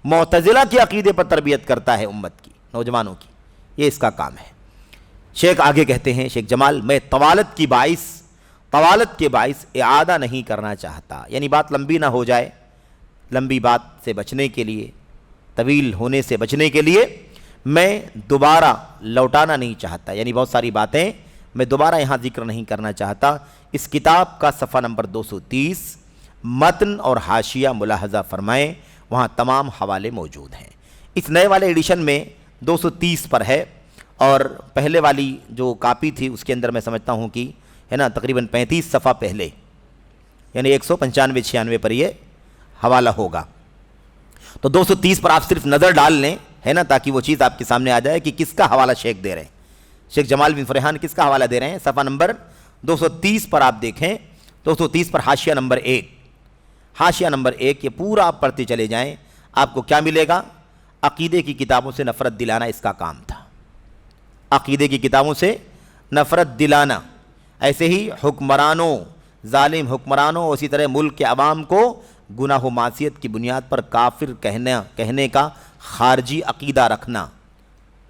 معتزلہ کے عقیدے پر تربیت کرتا ہے امت کی، نوجوانوں کی، یہ اس کا کام ہے۔ شیخ آگے کہتے ہیں، شیخ جمال، میں طوالت کے باعث اعادہ نہیں کرنا چاہتا، یعنی بات لمبی نہ ہو جائے، لمبی بات سے بچنے کے لیے، طویل ہونے سے بچنے کے لیے میں دوبارہ لوٹانا نہیں چاہتا، یعنی بہت ساری باتیں میں دوبارہ یہاں ذکر نہیں کرنا چاہتا۔ اس کتاب کا صفحہ نمبر 230 متن اور حاشیہ ملاحظہ فرمائیں، وہاں تمام حوالے موجود ہیں۔ اس نئے والے ایڈیشن میں 230 پر ہے، اور پہلے والی جو کاپی تھی اس کے اندر میں سمجھتا ہوں کہ ہے نا تقریباً 35 صفحہ پہلے، یعنی 195-96 پر یہ حوالہ ہوگا۔ تو 230 پر آپ صرف نظر ڈال لیں، ہے نا، تاکہ وہ چیز آپ کے سامنے آ جائے کہ کس کا حوالہ شیخ دے رہے ہیں، شیخ جمال بن فرحان کس کا حوالہ دے رہے ہیں۔ صفحہ نمبر 230 پر آپ دیکھیں، 230 پر حاشیہ نمبر 1، حاشیہ نمبر 1 یہ پورا آپ پڑھتے چلے جائیں، آپ کو کیا ملے گا؟ عقیدے کی کتابوں سے نفرت دلانا اس کا کام تھا، عقیدے کی کتابوں سے نفرت دلانا، ایسے ہی حکمرانوں، ظالم حکمرانوں، اسی طرح ملک کے عوام کو گناہ و معصیت کی بنیاد پر کافر کہنے کا خارجی عقیدہ رکھنا،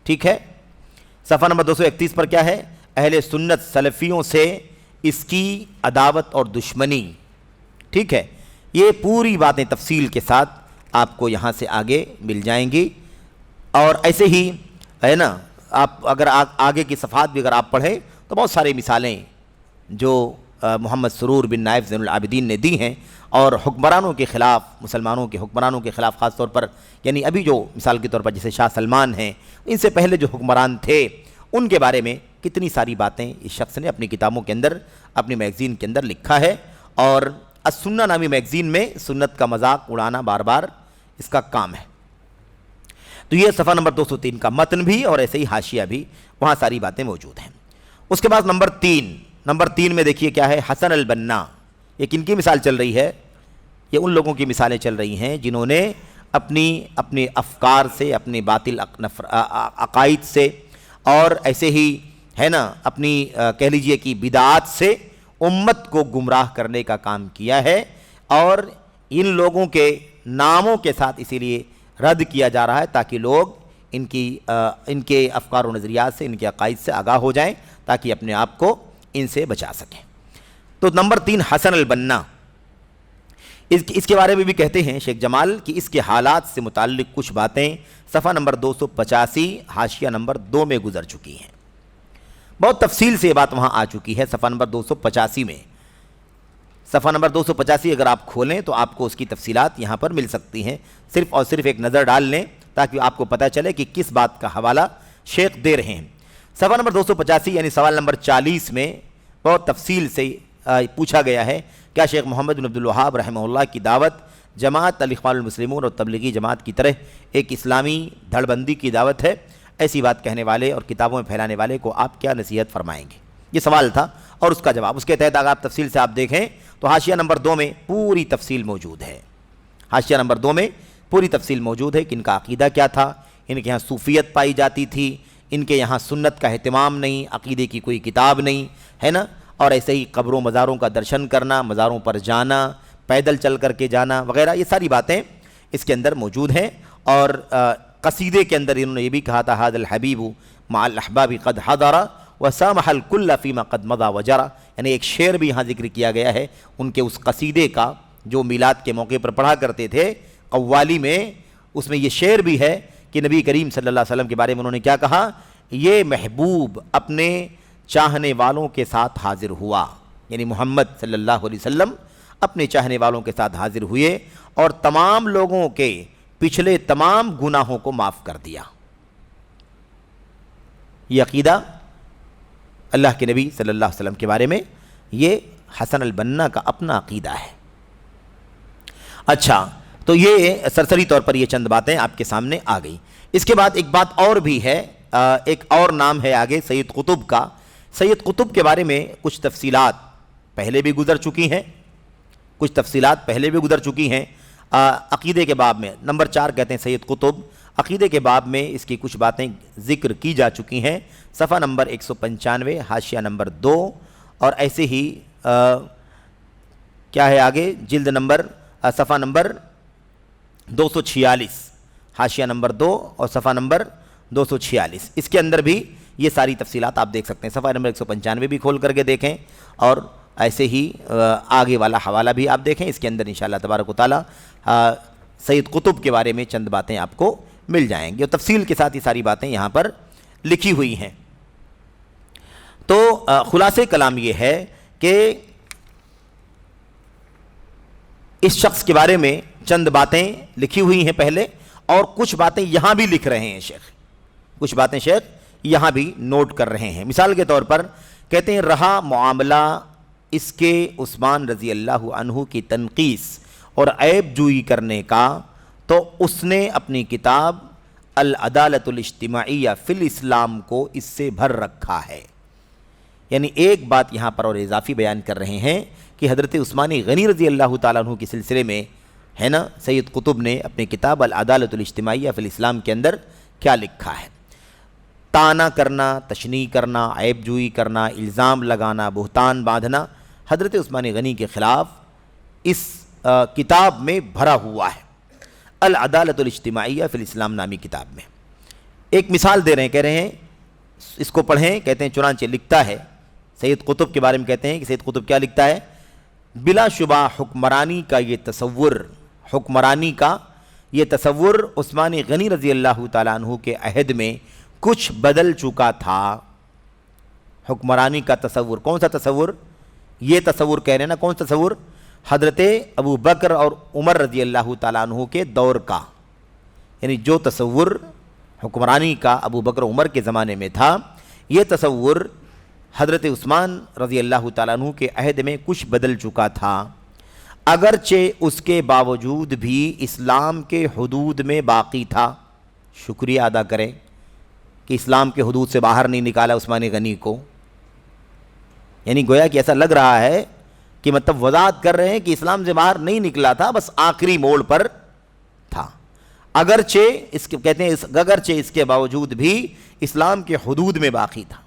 ٹھیک ہے۔ صفحہ نمبر 231 پر کیا ہے؟ اہل سنت سلفیوں سے اس کی عداوت اور دشمنی، ٹھیک ہے۔ یہ پوری باتیں تفصیل کے ساتھ آپ کو یہاں سے آگے مل جائیں گی، اور ایسے ہی ہے نا، آپ اگر آگے کی صفحات بھی اگر آپ پڑھیں تو بہت سارے مثالیں جو محمد سرور بن نائف زین العابدین نے دی ہیں، اور حکمرانوں کے خلاف، مسلمانوں کے حکمرانوں کے خلاف خاص طور پر، یعنی ابھی جو مثال کے طور پر جیسے شاہ سلمان ہیں، ان سے پہلے جو حکمران تھے ان کے بارے میں کتنی ساری باتیں اس شخص نے اپنی کتابوں کے اندر، اپنی میگزین کے اندر لکھا ہے، اور السنہ نامی میگزین میں سنت کا مذاق اڑانا بار بار اس کا کام ہے۔ تو یہ صفحہ نمبر 203 کا متن بھی اور ایسے ہی حاشیہ بھی، وہاں ساری باتیں موجود ہیں۔ اس کے بعد نمبر 3 میں دیکھیے کیا ہے؟ حسن البنا، یہ کن کی مثال چل رہی ہے؟ یہ ان لوگوں کی مثالیں چل رہی ہیں جنہوں نے اپنے افکار سے، اپنے باطل عقائد سے، اور ایسے ہی ہے نا اپنی کہہ لیجئے کہ بدعات سے امت کو گمراہ کرنے کا کام کیا ہے، اور ان لوگوں کے ناموں کے ساتھ اسی لیے رد کیا جا رہا ہے تاکہ لوگ ان کے افکار و نظریات سے، ان کے عقائد سے آگاہ ہو جائیں، تاکہ اپنے آپ کو ان سے بچا سکیں۔ تو نمبر 3 حسن البنا، اس کے بارے میں بھی کہتے ہیں شیخ جمال کہ اس کے حالات سے متعلق کچھ باتیں صفحہ نمبر 285 حاشیہ نمبر 2 میں گزر چکی ہیں، بہت تفصیل سے یہ بات وہاں آ چکی ہے صفحہ نمبر 285 میں۔ صفحہ نمبر 285 اگر آپ کھولیں تو آپ کو اس کی تفصیلات یہاں پر مل سکتی ہیں، صرف اور صرف ایک نظر ڈال لیں تاکہ آپ کو پتہ چلے کہ کس بات کا حوالہ شیخ دے رہے ہیں۔ صفحہ نمبر 285 یعنی سوال نمبر 40 میں بہت تفصیل سے پوچھا گیا ہے، کیا شیخ محمد بن عبد الوہاب رحمہ اللہ کی دعوت جماعت الاخوان المسلمون اور تبلیغی جماعت کی طرح ایک اسلامی دھڑ بندی کی دعوت ہے؟ ایسی بات کہنے والے اور کتابوں میں پھیلانے والے کو آپ کیا نصیحت فرمائیں گے؟ یہ سوال تھا اور اس کا جواب، اس کے تحت اگر آپ تفصیل سے آپ دیکھیں تو حاشیہ نمبر 2 میں پوری تفصیل موجود ہے، حاشیہ نمبر 2 میں پوری تفصیل موجود ہے کہ ان کا عقیدہ کیا تھا، ان کے یہاں صوفیت پائی جاتی تھی، ان کے یہاں سنت کا اہتمام نہیں، عقیدے کی کوئی کتاب نہیں ہے نا، اور ایسے ہی قبروں مزاروں کا درشن کرنا، مزاروں پر جانا، پیدل چل کر کے جانا وغیرہ، یہ ساری باتیں اس کے اندر موجود ہیں۔ اور قصیدے کے اندر انہوں نے یہ بھی کہا تھا ھذا الحبیب مع الاحباب قد حضر وسامح الکل فیما قد مضى وجرى، یعنی ایک شعر بھی یہاں ذکر کیا گیا ہے ان کے اس قصیدے کا جو میلاد کے موقع پر پڑھا کرتے تھے قوالی میں، اس میں یہ شعر بھی ہے کہ نبی کریم صلی اللہ علیہ وسلم کے بارے میں انہوں نے کیا کہا؟ یہ محبوب اپنے چاہنے والوں کے ساتھ حاضر ہوا، یعنی محمد صلی اللہ علیہ وسلم اپنے چاہنے والوں کے ساتھ حاضر ہوئے اور تمام لوگوں کے پچھلے تمام گناہوں کو معاف کر دیا۔ یہ عقیدہ اللہ کے نبی صلی اللہ علیہ وسلم کے بارے میں، یہ حسن البنا کا اپنا عقیدہ ہے۔ اچھا، تو یہ سرسری طور پر یہ چند باتیں آپ کے سامنے آ گئی۔ اس کے بعد ایک بات اور بھی ہے، ایک اور نام ہے آگے سید قطب کا۔ سید قطب کے بارے میں کچھ تفصیلات پہلے بھی گزر چکی ہیں، کچھ تفصیلات پہلے بھی گزر چکی ہیں عقیدے کے باب میں. نمبر 4 کہتے ہیں سید قطب. عقیدے کے باب میں اس کی کچھ باتیں ذکر کی جا چکی ہیں. صفحہ نمبر 195 حاشیہ نمبر 2 اور ایسے ہی کیا ہے آگے جلد نمبر صفحہ نمبر 246 حاشیہ نمبر 2 اور صفحہ نمبر 246. اس کے اندر بھی یہ ساری تفصیلات آپ دیکھ سکتے ہیں. صفحہ نمبر 195 بھی کھول کر کے دیکھیں اور ایسے ہی آگے والا حوالہ بھی آپ دیکھیں. اس کے اندر انشاءاللہ تبارک و تعالی سید قطب کے بارے میں چند باتیں آپ کو مل جائیں گی اور تفصیل کے ساتھ یہ ساری باتیں یہاں پر لکھی ہوئی ہیں. تو خلاصے کلام یہ ہے کہ اس شخص کے بارے میں چند باتیں لکھی ہوئی ہیں پہلے اور کچھ باتیں یہاں بھی لکھ رہے ہیں شیخ. کچھ باتیں شیخ یہاں بھی نوٹ کر رہے ہیں. مثال کے طور پر کہتے ہیں رہا معاملہ اس کے عثمان رضی اللہ عنہ کی تنقیص اور عیب جوئی کرنے کا تو اس نے اپنی کتاب العدالت الاجتماعیہ فی الاسلام کو اس سے بھر رکھا ہے. یعنی ایک بات یہاں پر اور اضافی بیان کر رہے ہیں کہ حضرت عثمان غنی رضی اللہ تعالیٰ عنہ کے سلسلے میں ہے نا سید قطب نے اپنی کتاب العدالت الاجتماعیہ فی الاسلام کے اندر کیا لکھا ہے. طعنہ کرنا، تشنیع کرنا، عیب جوئی کرنا، الزام لگانا، بہتان باندھنا حضرت عثمان غنی کے خلاف اس کتاب میں بھرا ہوا ہے. العدالت الاجتماعیہ فی الاسلام نامی کتاب میں ایک مثال دے رہے ہیں. کہہ رہے ہیں اس کو پڑھیں. کہتے ہیں چنانچہ لکھتا ہے سید قطب کے بارے میں. کہتے ہیں کہ سید قطب کیا لکھتا ہے؟ بلا شبہ حکمرانی کا یہ تصور عثمان غنی رضی اللہ تعالیٰ عنہ کے عہد میں کچھ بدل چکا تھا. حکمرانی کا تصور کون سا تصور؟ یہ تصور کہہ رہے ہیں نا. کون سا تصور؟ حضرت ابو بکر اور عمر رضی اللہ تعالیٰ عنہ کے دور کا. یعنی جو تصور حکمرانی کا ابو بکر عمر کے زمانے میں تھا یہ تصور حضرت عثمان رضی اللہ تعالیٰ عنہ کے عہد میں کچھ بدل چکا تھا. اگرچہ اس کے باوجود بھی اسلام کے حدود میں باقی تھا. شکریہ ادا کریں کہ اسلام کے حدود سے باہر نہیں نکالا عثمان غنی کو. یعنی گویا کہ ایسا لگ رہا ہے کہ مطلب وضاحت کر رہے ہیں کہ اسلام سے باہر نہیں نکلا تھا، بس آخری موڑ پر تھا. کہتے ہیں اگرچہ اس کے باوجود بھی اسلام کے حدود میں باقی تھا.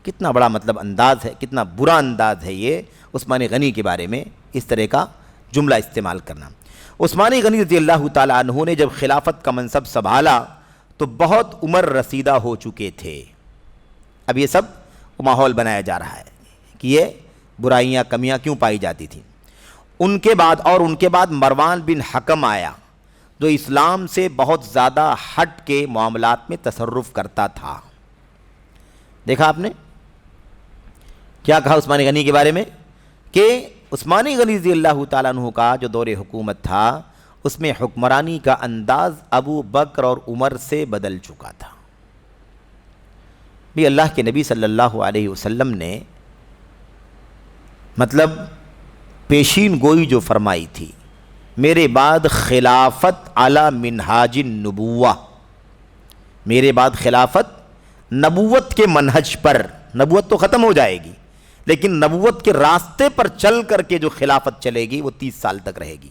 کتنا بڑا مطلب انداز ہے، کتنا برا انداز ہے یہ عثمان غنی کے بارے میں اس طرح کا جملہ استعمال کرنا. عثمان غنی رضی اللہ تعالیٰ عنہ نے جب خلافت کا منصب سنبھالا تو بہت عمر رسیدہ ہو چکے تھے. اب یہ سب ماحول بنایا جا رہا ہے کہ یہ برائیاں کمیاں کیوں پائی جاتی تھیں. ان کے بعد مروان بن حکم آیا جو اسلام سے بہت زیادہ ہٹ کے معاملات میں تصرف کرتا تھا. دیکھا آپ نے کیا کہا عثمان غنی کے بارے میں کہ عثمان غنی رضی اللہ تعالیٰ عنہ کا جو دور حکومت تھا اس میں حکمرانی کا انداز ابو بکر اور عمر سے بدل چکا تھا. بھی اللہ کے نبی صلی اللہ علیہ وسلم نے مطلب پیشین گوئی جو فرمائی تھی میرے بعد خلافت علی منہاج النبوہ، میرے بعد خلافت نبوت کے منہج پر، نبوت تو ختم ہو جائے گی لیکن نبوت کے راستے پر چل کر کے جو خلافت چلے گی وہ 30 سال تک رہے گی.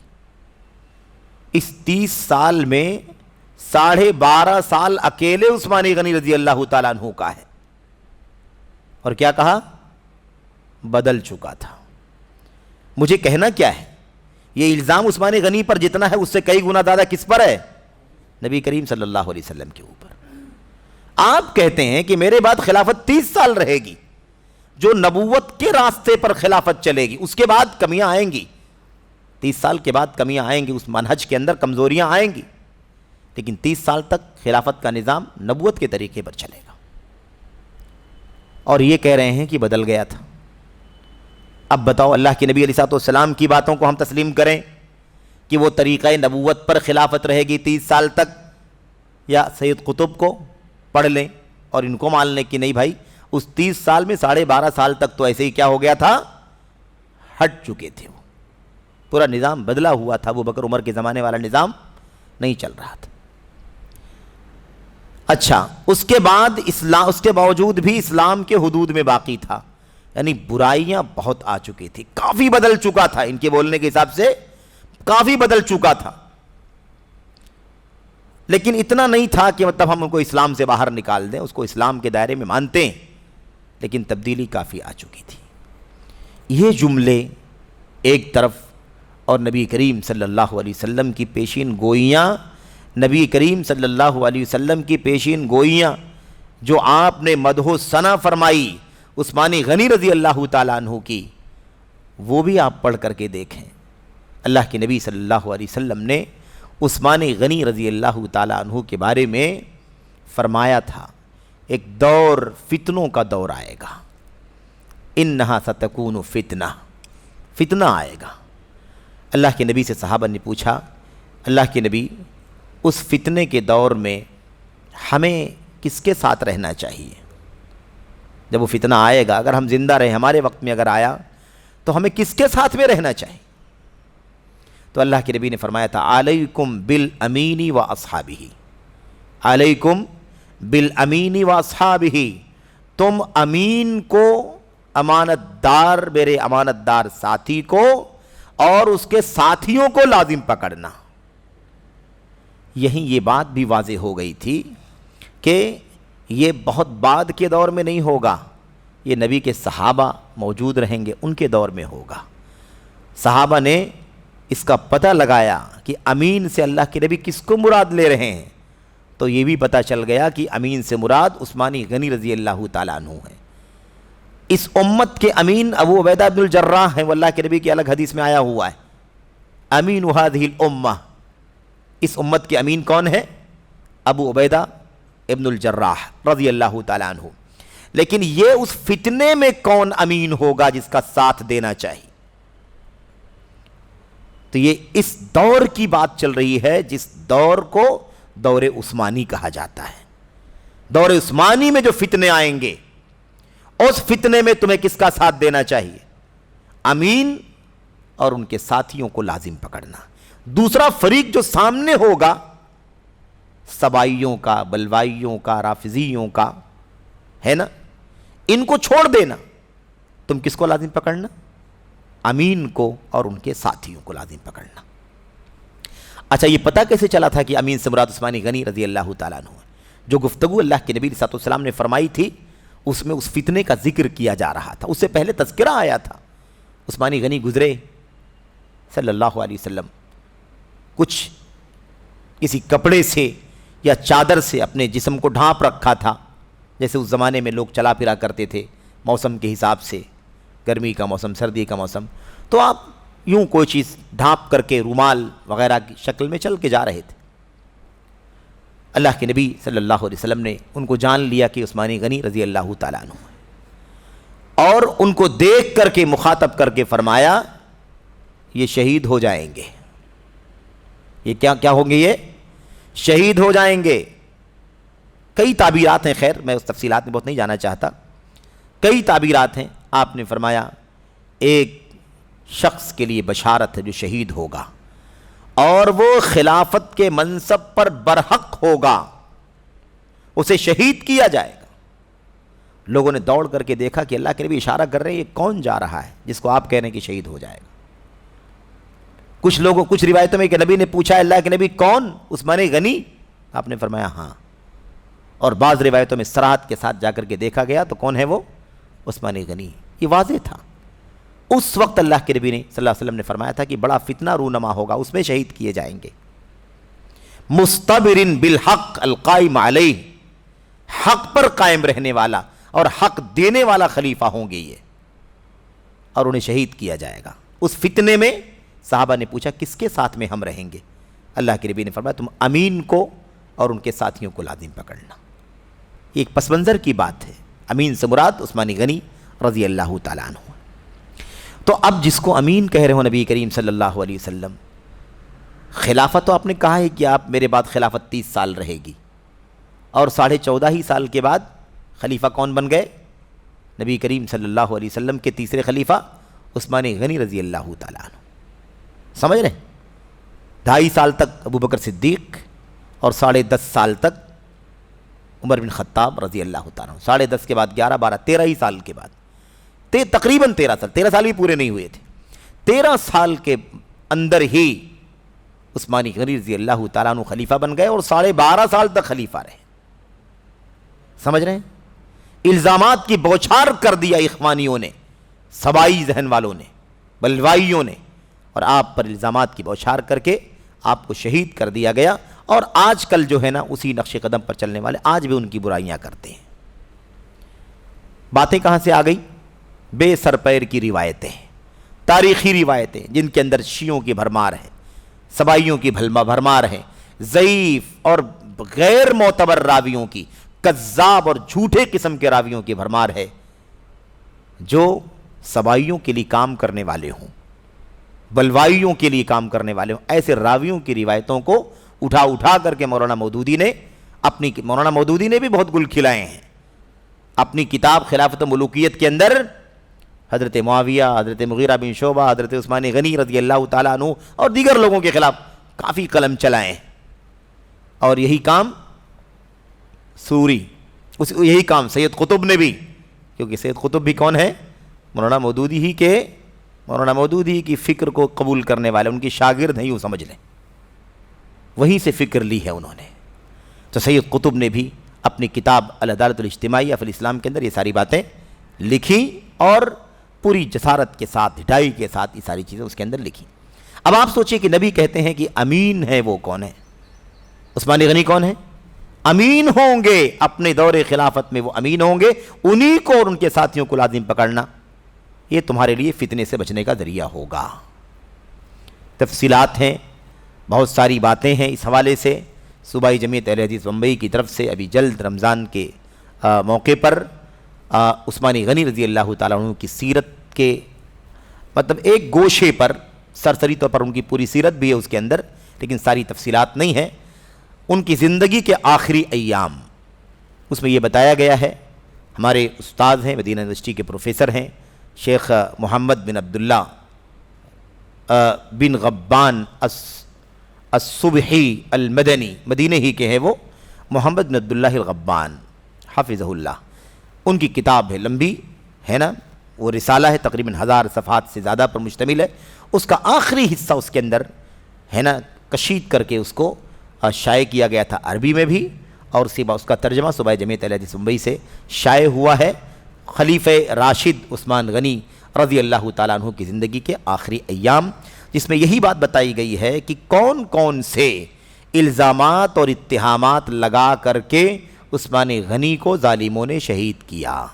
اس 30 سال میں 12.5 سال اکیلے عثمان غنی رضی اللہ تعالیٰ عنہ کا ہے. اور کیا کہا؟ بدل چکا تھا. مجھے کہنا کیا ہے؟ یہ الزام عثمان غنی پر جتنا ہے اس سے کئی گنا زیادہ کس پر ہے؟ نبی کریم صلی اللہ علیہ وسلم کے اوپر. آپ کہتے ہیں کہ میرے بعد خلافت 30 سال رہے گی، جو نبوت کے راستے پر خلافت چلے گی. اس کے بعد کمیاں آئیں گی، 30 سال کے بعد کمیاں آئیں گی، اس منہج کے اندر کمزوریاں آئیں گی، لیکن 30 سال تک خلافت کا نظام نبوت کے طریقے پر چلے گا. اور یہ کہہ رہے ہیں کہ بدل گیا تھا. اب بتاؤ اللہ کے نبی علیہ الصلوۃ والسلام کی باتوں کو ہم تسلیم کریں کہ وہ طریقہ نبوت پر خلافت رہے گی 30 سال تک، یا سید قطب کو پڑھ لیں اور ان کو مان لیں کہ نہیں بھائی اس 30 سال میں 12.5 سال تک تو ایسے ہی کیا ہو گیا تھا، ہٹ چکے تھے. وہ پورا نظام بدلا ہوا تھا، ابو بکر عمر کے زمانے والا نظام نہیں چل رہا تھا. اچھا اس کے بعد اس کے باوجود بھی اسلام کے حدود میں باقی تھا. یعنی برائیاں بہت آ چکی تھی، کافی بدل چکا تھا، ان کے بولنے کے حساب سے کافی بدل چکا تھا، لیکن اتنا نہیں تھا کہ مطلب ہم ان کو اسلام سے باہر نکال دیں، اس کو اسلام کے دائرے میں مانتے ہیں، لیکن تبدیلی کافی آ چکی تھی۔ یہ جملے ایک طرف، اور نبی کریم صلی اللہ علیہ وسلم کی پیشین گوئیاں، نبی کریم صلی اللہ علیہ وسلم کی پیشین گوئیاں جو آپ نے مدح و ثنا فرمائی عثمان غنی رضی اللہ تعالیٰ عنہ کی، وہ بھی آپ پڑھ کر کے دیکھیں۔ اللہ کے نبی صلی اللہ علیہ وسلم نے عثمان غنی رضی اللہ تعالیٰ عنہ کے بارے میں فرمایا تھا، ایک دور فتنوں کا دور آئے گا، انہا ستکون فتنہ، فتنہ آئے گا۔ اللہ کے نبی سے صحابہ نے پوچھا، اللہ کے نبی اس فتنے کے دور میں ہمیں کس کے ساتھ رہنا چاہیے؟ جب وہ فتنہ آئے گا، اگر ہم زندہ رہیں، ہمارے وقت میں اگر آیا تو ہمیں کس کے ساتھ میں رہنا چاہیے؟ تو اللہ کے نبی نے فرمایا تھا، علیکم بالامین و اصحابہ، علیکم بالامین و اصحابہ، تم امین کو، امانت دار، میرے امانت دار ساتھی کو اور اس کے ساتھیوں کو لازم پکڑنا۔ یہیں یہ بات بھی واضح ہو گئی تھی کہ یہ بہت بعد کے دور میں نہیں ہوگا، یہ نبی کے صحابہ موجود رہیں گے، ان کے دور میں ہوگا۔ صحابہ نے اس کا پتہ لگایا کہ امین سے اللہ کے نبی کس کو مراد لے رہے ہیں، تو یہ بھی پتہ چل گیا کہ امین سے مراد عثمان غنی رضی اللہ تعالیٰ عنہ ہیں۔ اس امت کے امین ابو عبیدہ بن الجراح ہیں، وہ اللہ کے نبی کی الگ حدیث میں آیا ہوا ہے، امین هذه الامہ، اس امت کے امین کون ہے؟ ابو عبیدہ ابن الجراح رضی اللہ تعالیٰ عنہ۔ لیکن یہ اس فتنے میں کون امین ہوگا جس کا ساتھ دینا چاہیے؟ تو یہ اس دور کی بات چل رہی ہے جس دور کو دور عثمانی کہا جاتا ہے۔ دور عثمانی میں جو فتنے آئیں گے، اس فتنے میں تمہیں کس کا ساتھ دینا چاہیے؟ امین اور ان کے ساتھیوں کو لازم پکڑنا۔ دوسرا فریق جو سامنے ہوگا، سبائیوں کا، بلوائیوں کا، رافضیوں کا، ہے نا، ان کو چھوڑ دینا۔ تم کس کو لازم پکڑنا؟ امین کو اور ان کے ساتھیوں کو لازم پکڑنا۔ اچھا، یہ پتہ کیسے چلا تھا کہ امین سے مراد عثمان غنی رضی اللہ تعالیٰ عنہ ہے؟ جو گفتگو اللہ کے نبی صلی اللہ علیہ وسلم نے فرمائی تھی، اس میں اس فتنے کا ذکر کیا جا رہا تھا۔ اس سے پہلے تذکرہ آیا تھا، عثمان غنی گزرے صلی اللہ علیہ وسلم، کچھ کسی کپڑے سے یا چادر سے اپنے جسم کو ڈھانپ رکھا تھا، جیسے اس زمانے میں لوگ چلا پھرا کرتے تھے موسم کے حساب سے، گرمی کا موسم، سردی کا موسم، تو آپ یوں کوئی چیز ڈھانپ کر کے رومال وغیرہ کی شکل میں چل کے جا رہے تھے۔ اللہ کے نبی صلی اللہ علیہ وسلم نے ان کو جان لیا کہ عثمان غنی رضی اللہ تعالیٰ عنہ ہے، اور ان کو دیکھ کر کے مخاطب کر کے فرمایا، یہ شہید ہو جائیں گے۔ یہ کیا ہوں گے؟ یہ شہید ہو جائیں گے۔ کئی تعبیرات ہیں، خیر میں اس تفصیلات میں بہت نہیں جانا چاہتا، کئی تعبیرات ہیں۔ آپ نے فرمایا ایک شخص کے لیے بشارت ہے جو شہید ہوگا، اور وہ خلافت کے منصب پر برحق ہوگا، اسے شہید کیا جائے گا۔ لوگوں نے دوڑ کر کے دیکھا کہ اللہ کے نبی اشارہ کر رہے ہیں، یہ کون جا رہا ہے جس کو آپ کہہ رہے ہیں کہ شہید ہو جائے گا؟ کچھ روایتوں میں کہ نبی نے پوچھا، اللہ کے نبی کون؟ عثمان غنی؟ آپ نے فرمایا ہاں، اور بعض روایتوں میں صراحت کے ساتھ جا کر کے دیکھا گیا تو کون ہے وہ؟ عثمان غنی۔ یہ واضح تھا۔ اس وقت اللہ کے نبی نے صلی اللہ علیہ وسلم نے فرمایا تھا کہ بڑا فتنہ رونما ہوگا، اس میں شہید کیے جائیں گے۔ مستبرن بالحق القائم علیہ، حق پر قائم رہنے والا اور حق دینے والا خلیفہ ہوں گے یہ، اور انہیں شہید کیا جائے گا۔ اس فتنے میں صحابہ نے پوچھا کس کے ساتھ میں ہم رہیں گے؟ اللہ کے نبی نے فرمایا تم امین کو اور ان کے ساتھیوں کو لازم پکڑنا۔ یہ ایک پس منظر کی بات ہے۔ امین سے مراد عثمان غنی رضی اللہ تعالیٰ عنہ۔ تو اب جس کو امین کہہ رہے ہو نبی کریم صلی اللہ علیہ وسلم، خلافت تو آپ نے کہا ہے کہ آپ میرے بعد خلافت 30 سال رہے گی، اور 14.5 ہی سال کے بعد خلیفہ کون بن گئے؟ نبی کریم صلی اللہ علیہ وسلم کے تیسرے خلیفہ عثمان غنی رضی اللہ تعالیٰ عنہ۔ سمجھ رہے ہیں؟ 2.5 سال تک ابو بکر صدیق اور 10.5 سال تک عمر بن خطاب رضی اللہ تعالیٰ عنہ، 10.5 کے بعد 11، 12، 13 ہی سال کے بعد تقریباً 13 سال بھی پورے نہیں ہوئے تھے، 13 سال کے اندر ہی عثمانی غنی رضی اللہ تعالیٰ عنہ خلیفہ بن گئے اور 12.5 سال تک خلیفہ رہے. سمجھ رہے ہیں؟ الزامات کی بوچھار کر دیا اخوانیوں نے، سبائی ذہن والوں نے، بلوائیوں نے، اور آپ پر الزامات کی بوچھار کر کے آپ کو شہید کر دیا گیا. اور آج کل جو ہے نا اسی نقش قدم پر چلنے والے آج بھی ان کی برائیاں کرتے ہیں. باتیں کہاں سے آ گئی؟ بے سر پیر کی روایتیں، تاریخی روایتیں جن کے اندر شیعوں کی بھرمار ہے، سبائیوں کی بھرمار ہے، ضعیف اور غیر معتبر راویوں کی، کذاب اور جھوٹے قسم کے راویوں کی بھرمار ہے جو سبائیوں کے لیے کام کرنے والے ہوں، بلوائیوں کے لیے کام کرنے والے ہوں. ایسے راویوں کی روایتوں کو اٹھا کر کے مولانا مودودی نے بھی بہت گل کھلائے ہیں. اپنی کتاب خلافت ملوکیت کے اندر حضرت معاویہ، حضرت مغیرہ بن شعبہ، حضرت عثمان غنی رضی اللہ تعالیٰ عنہ اور دیگر لوگوں کے خلاف کافی قلم چلائے ہیں. اور یہی کام یہی کام سید قطب نے بھی، کیونکہ سید قطب بھی کون ہے؟ مولانا مودودی کی فکر کو قبول کرنے والے، ان کی شاگرد ہیں، یوں سمجھ لیں، وہیں سے فکر لی ہے انہوں نے. تو سید قطب نے بھی اپنی کتاب العدالت الاجتماعیہ فی الاسلام کے اندر یہ ساری باتیں لکھی اور پوری جسارت کے ساتھ، ڈھائی کے ساتھ یہ ساری چیزیں اس کے اندر لکھی. اب آپ سوچئے کہ نبی کہتے ہیں کہ امین ہے، وہ کون ہے؟ عثمان غنی کون ہے؟ امین ہوں گے، اپنے دور خلافت میں وہ امین ہوں گے. انہی کو اور ان کے ساتھیوں کو لازم پکڑنا، یہ تمہارے لیے فتنے سے بچنے کا ذریعہ ہوگا. تفصیلات ہیں، بہت ساری باتیں ہیں اس حوالے سے. صوبائی جمعیت اہل حدیث بمبئی کی طرف سے ابھی جلد رمضان کے موقع پر عثمانی غنی رضی اللہ تعالیٰ عنہ کی سیرت کے مطلب ایک گوشے پر سرسری طور پر ان کی پوری سیرت بھی ہے اس کے اندر، لیکن ساری تفصیلات نہیں ہیں. ان کی زندگی کے آخری ایام اس میں یہ بتایا گیا ہے. ہمارے استاد ہیں، مدینہ یونیورسٹی کے پروفیسر ہیں، شیخ محمد بن عبداللہ بن غبان الصبحی المدنی، مدینہ ہی کے ہیں وہ، محمد بن عبداللہ الغبان حفظہ اللہ. ان کی کتاب ہے، لمبی ہے نا، وہ رسالہ ہے، تقریباً 1000 صفحات سے زیادہ پر مشتمل ہے. اس کا آخری حصہ اس کے اندر ہے نا کشید کر کے اس کو شائع کیا گیا تھا عربی میں بھی، اور اس کا ترجمہ صوبائی جمعیت اہل حدیث ممبئی سے شائع ہوا ہے. خلیفہ راشد عثمان غنی رضی اللہ تعالیٰ عنہ کی زندگی کے آخری ایام، جس میں یہی بات بتائی گئی ہے کہ کون کون سے الزامات اور اتہامات لگا کر کے عثمان غنی کو ظالموں نے شہید کیا.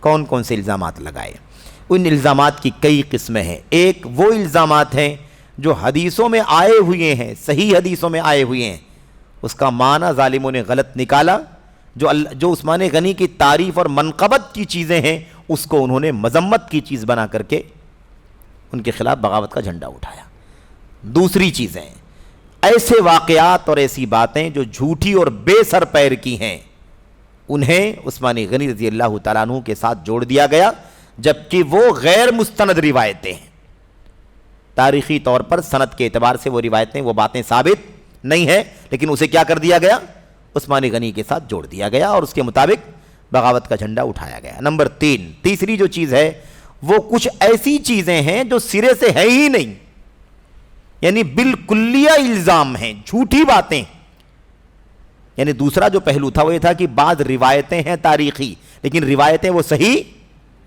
کون کون سے الزامات لگائے؟ ان الزامات کی کئی قسمیں ہیں. ایک وہ الزامات ہیں جو حدیثوں میں آئے ہوئے ہیں، صحیح حدیثوں میں آئے ہوئے ہیں، اس کا معنی ظالموں نے غلط نکالا. جو عثمان غنی کی تعریف اور منقبت کی چیزیں ہیں اس کو انہوں نے مذمت کی چیز بنا کر کے ان کے خلاف بغاوت کا جھنڈا اٹھایا. دوسری چیزیں ایسے واقعات اور ایسی باتیں جو جھوٹی اور بے سر پیر کی ہیں، انہیں عثمان غنی رضی اللہ تعالیٰ عنہ کے ساتھ جوڑ دیا گیا، جبکہ وہ غیر مستند روایتیں ہیں. تاریخی طور پر سند کے اعتبار سے وہ روایتیں، وہ باتیں ثابت نہیں ہیں، لیکن اسے کیا کر دیا گیا؟ عثمان غنی کے ساتھ جوڑ دیا گیا اور اس کے مطابق بغاوت کا جھنڈا اٹھایا گیا. نمبر 3، تیسری جو چیز ہے وہ کچھ ایسی چیزیں ہیں جو سرے سے ہے ہی نہیں، یعنی بالکلیہ الزام ہیں، جھوٹی باتیں. یعنی دوسرا جو پہلو تھا وہ یہ تھا کہ بعض روایتیں ہیں تاریخی، لیکن روایتیں وہ صحیح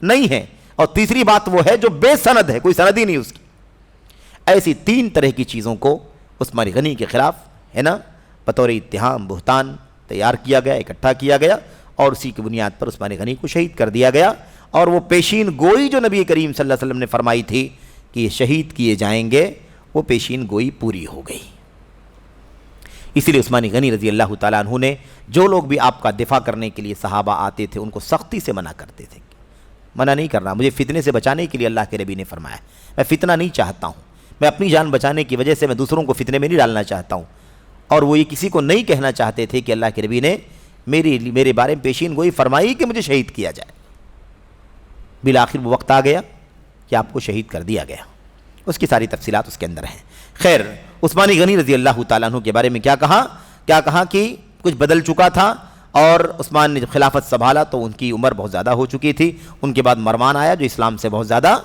نہیں ہیں. اور تیسری بات وہ ہے جو بے سند ہے، کوئی سند ہی نہیں اس کی. ایسی 3 طرح کی چیزوں کو عثمان غنی کے خلاف ہے نا بطور اتہام، بہتان تیار کیا گیا، اکٹھا کیا گیا، اور اسی کی بنیاد پر عثمان غنی کو شہید کر دیا گیا. اور وہ پیشین گوئی جو نبی کریم صلی اللہ علیہ وسلم نے فرمائی تھی کہ یہ شہید کیے جائیں گے، وہ پیشین گوئی پوری ہو گئی. اسی لیے عثمان غنی رضی اللہ تعالیٰ عنہ نے جو لوگ بھی آپ کا دفاع کرنے کے لیے صحابہ آتے تھے ان کو سختی سے منع کرتے تھے. منع نہیں کرنا، مجھے فتنے سے بچانے کے لیے اللہ کے نبی نے فرمایا. میں فتنہ نہیں چاہتا ہوں، میں اپنی جان بچانے کی وجہ سے میں دوسروں کو فتنے میں نہیں ڈالنا چاہتا ہوں. اور وہ یہ کسی کو نہیں کہنا چاہتے تھے کہ اللہ کے نبی نے میرے بارے میں پیشین گوئی فرمائی کہ مجھے شہید کیا جائے. بالآخر وہ وقت آ گیا کہ آپ کو شہید کر دیا گیا. اس کی ساری تفصیلات اس کے اندر ہیں. خیر، عثمان غنی رضی اللہ تعالیٰ عنہ کے بارے میں کیا کہا کہ کچھ بدل چکا تھا اور عثمان نے جب خلافت سنبھالا تو ان کی عمر بہت زیادہ ہو چکی تھی. ان کے بعد مروان آیا جو اسلام سے بہت زیادہ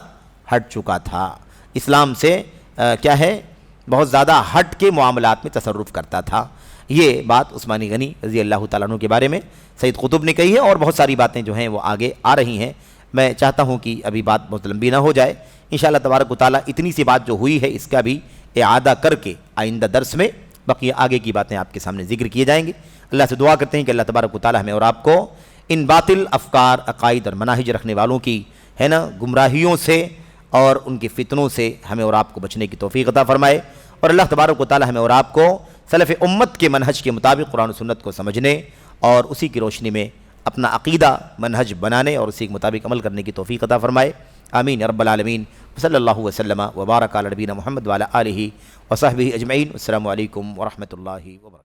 ہٹ چکا تھا, اسلام سے کیا ہے بہت زیادہ ہٹ کے معاملات میں تصرف کرتا تھا. یہ بات عثمانی غنی رضی اللہ تعالیٰ عنہ کے بارے میں سید قطب نے کہی ہے, اور بہت ساری باتیں جو ہیں وہ آگے آ رہی ہیں. میں چاہتا ہوں کہ ابھی بات بہت لمبی نہ ہو جائے. انشاءاللہ تبارک و تعالیٰ اتنی سی بات جو ہوئی ہے اس کا بھی اعادہ کر کے آئندہ درس میں بقیہ آگے کی باتیں آپ کے سامنے ذکر کیے جائیں گے. اللہ سے دعا کرتے ہیں کہ اللہ تبارک و تعالیٰ ہمیں اور آپ کو ان باطل افکار, عقائد اور مناہج رکھنے والوں کی ہے نا گمراہیوں سے اور ان کے فتنوں سے ہمیں اور آپ کو بچنے کی توفیق عطا فرمائے. اور اللہ تبارک و تعالیٰ ہمیں اور آپ کو سلف امت کے منہج کے مطابق قرآن و سنت کو سمجھنے اور اسی کی روشنی میں اپنا عقیدہ منہج بنانے اور اسی کے مطابق عمل کرنے کی توفیق عطا فرمائے. آمین یا رب العالمین. صلی اللہ وسلم وبارک علی نبینا محمد وعلی آلہ وصحبہ اجمعین. السلام علیکم ورحمۃ اللہ وبرکاتہ.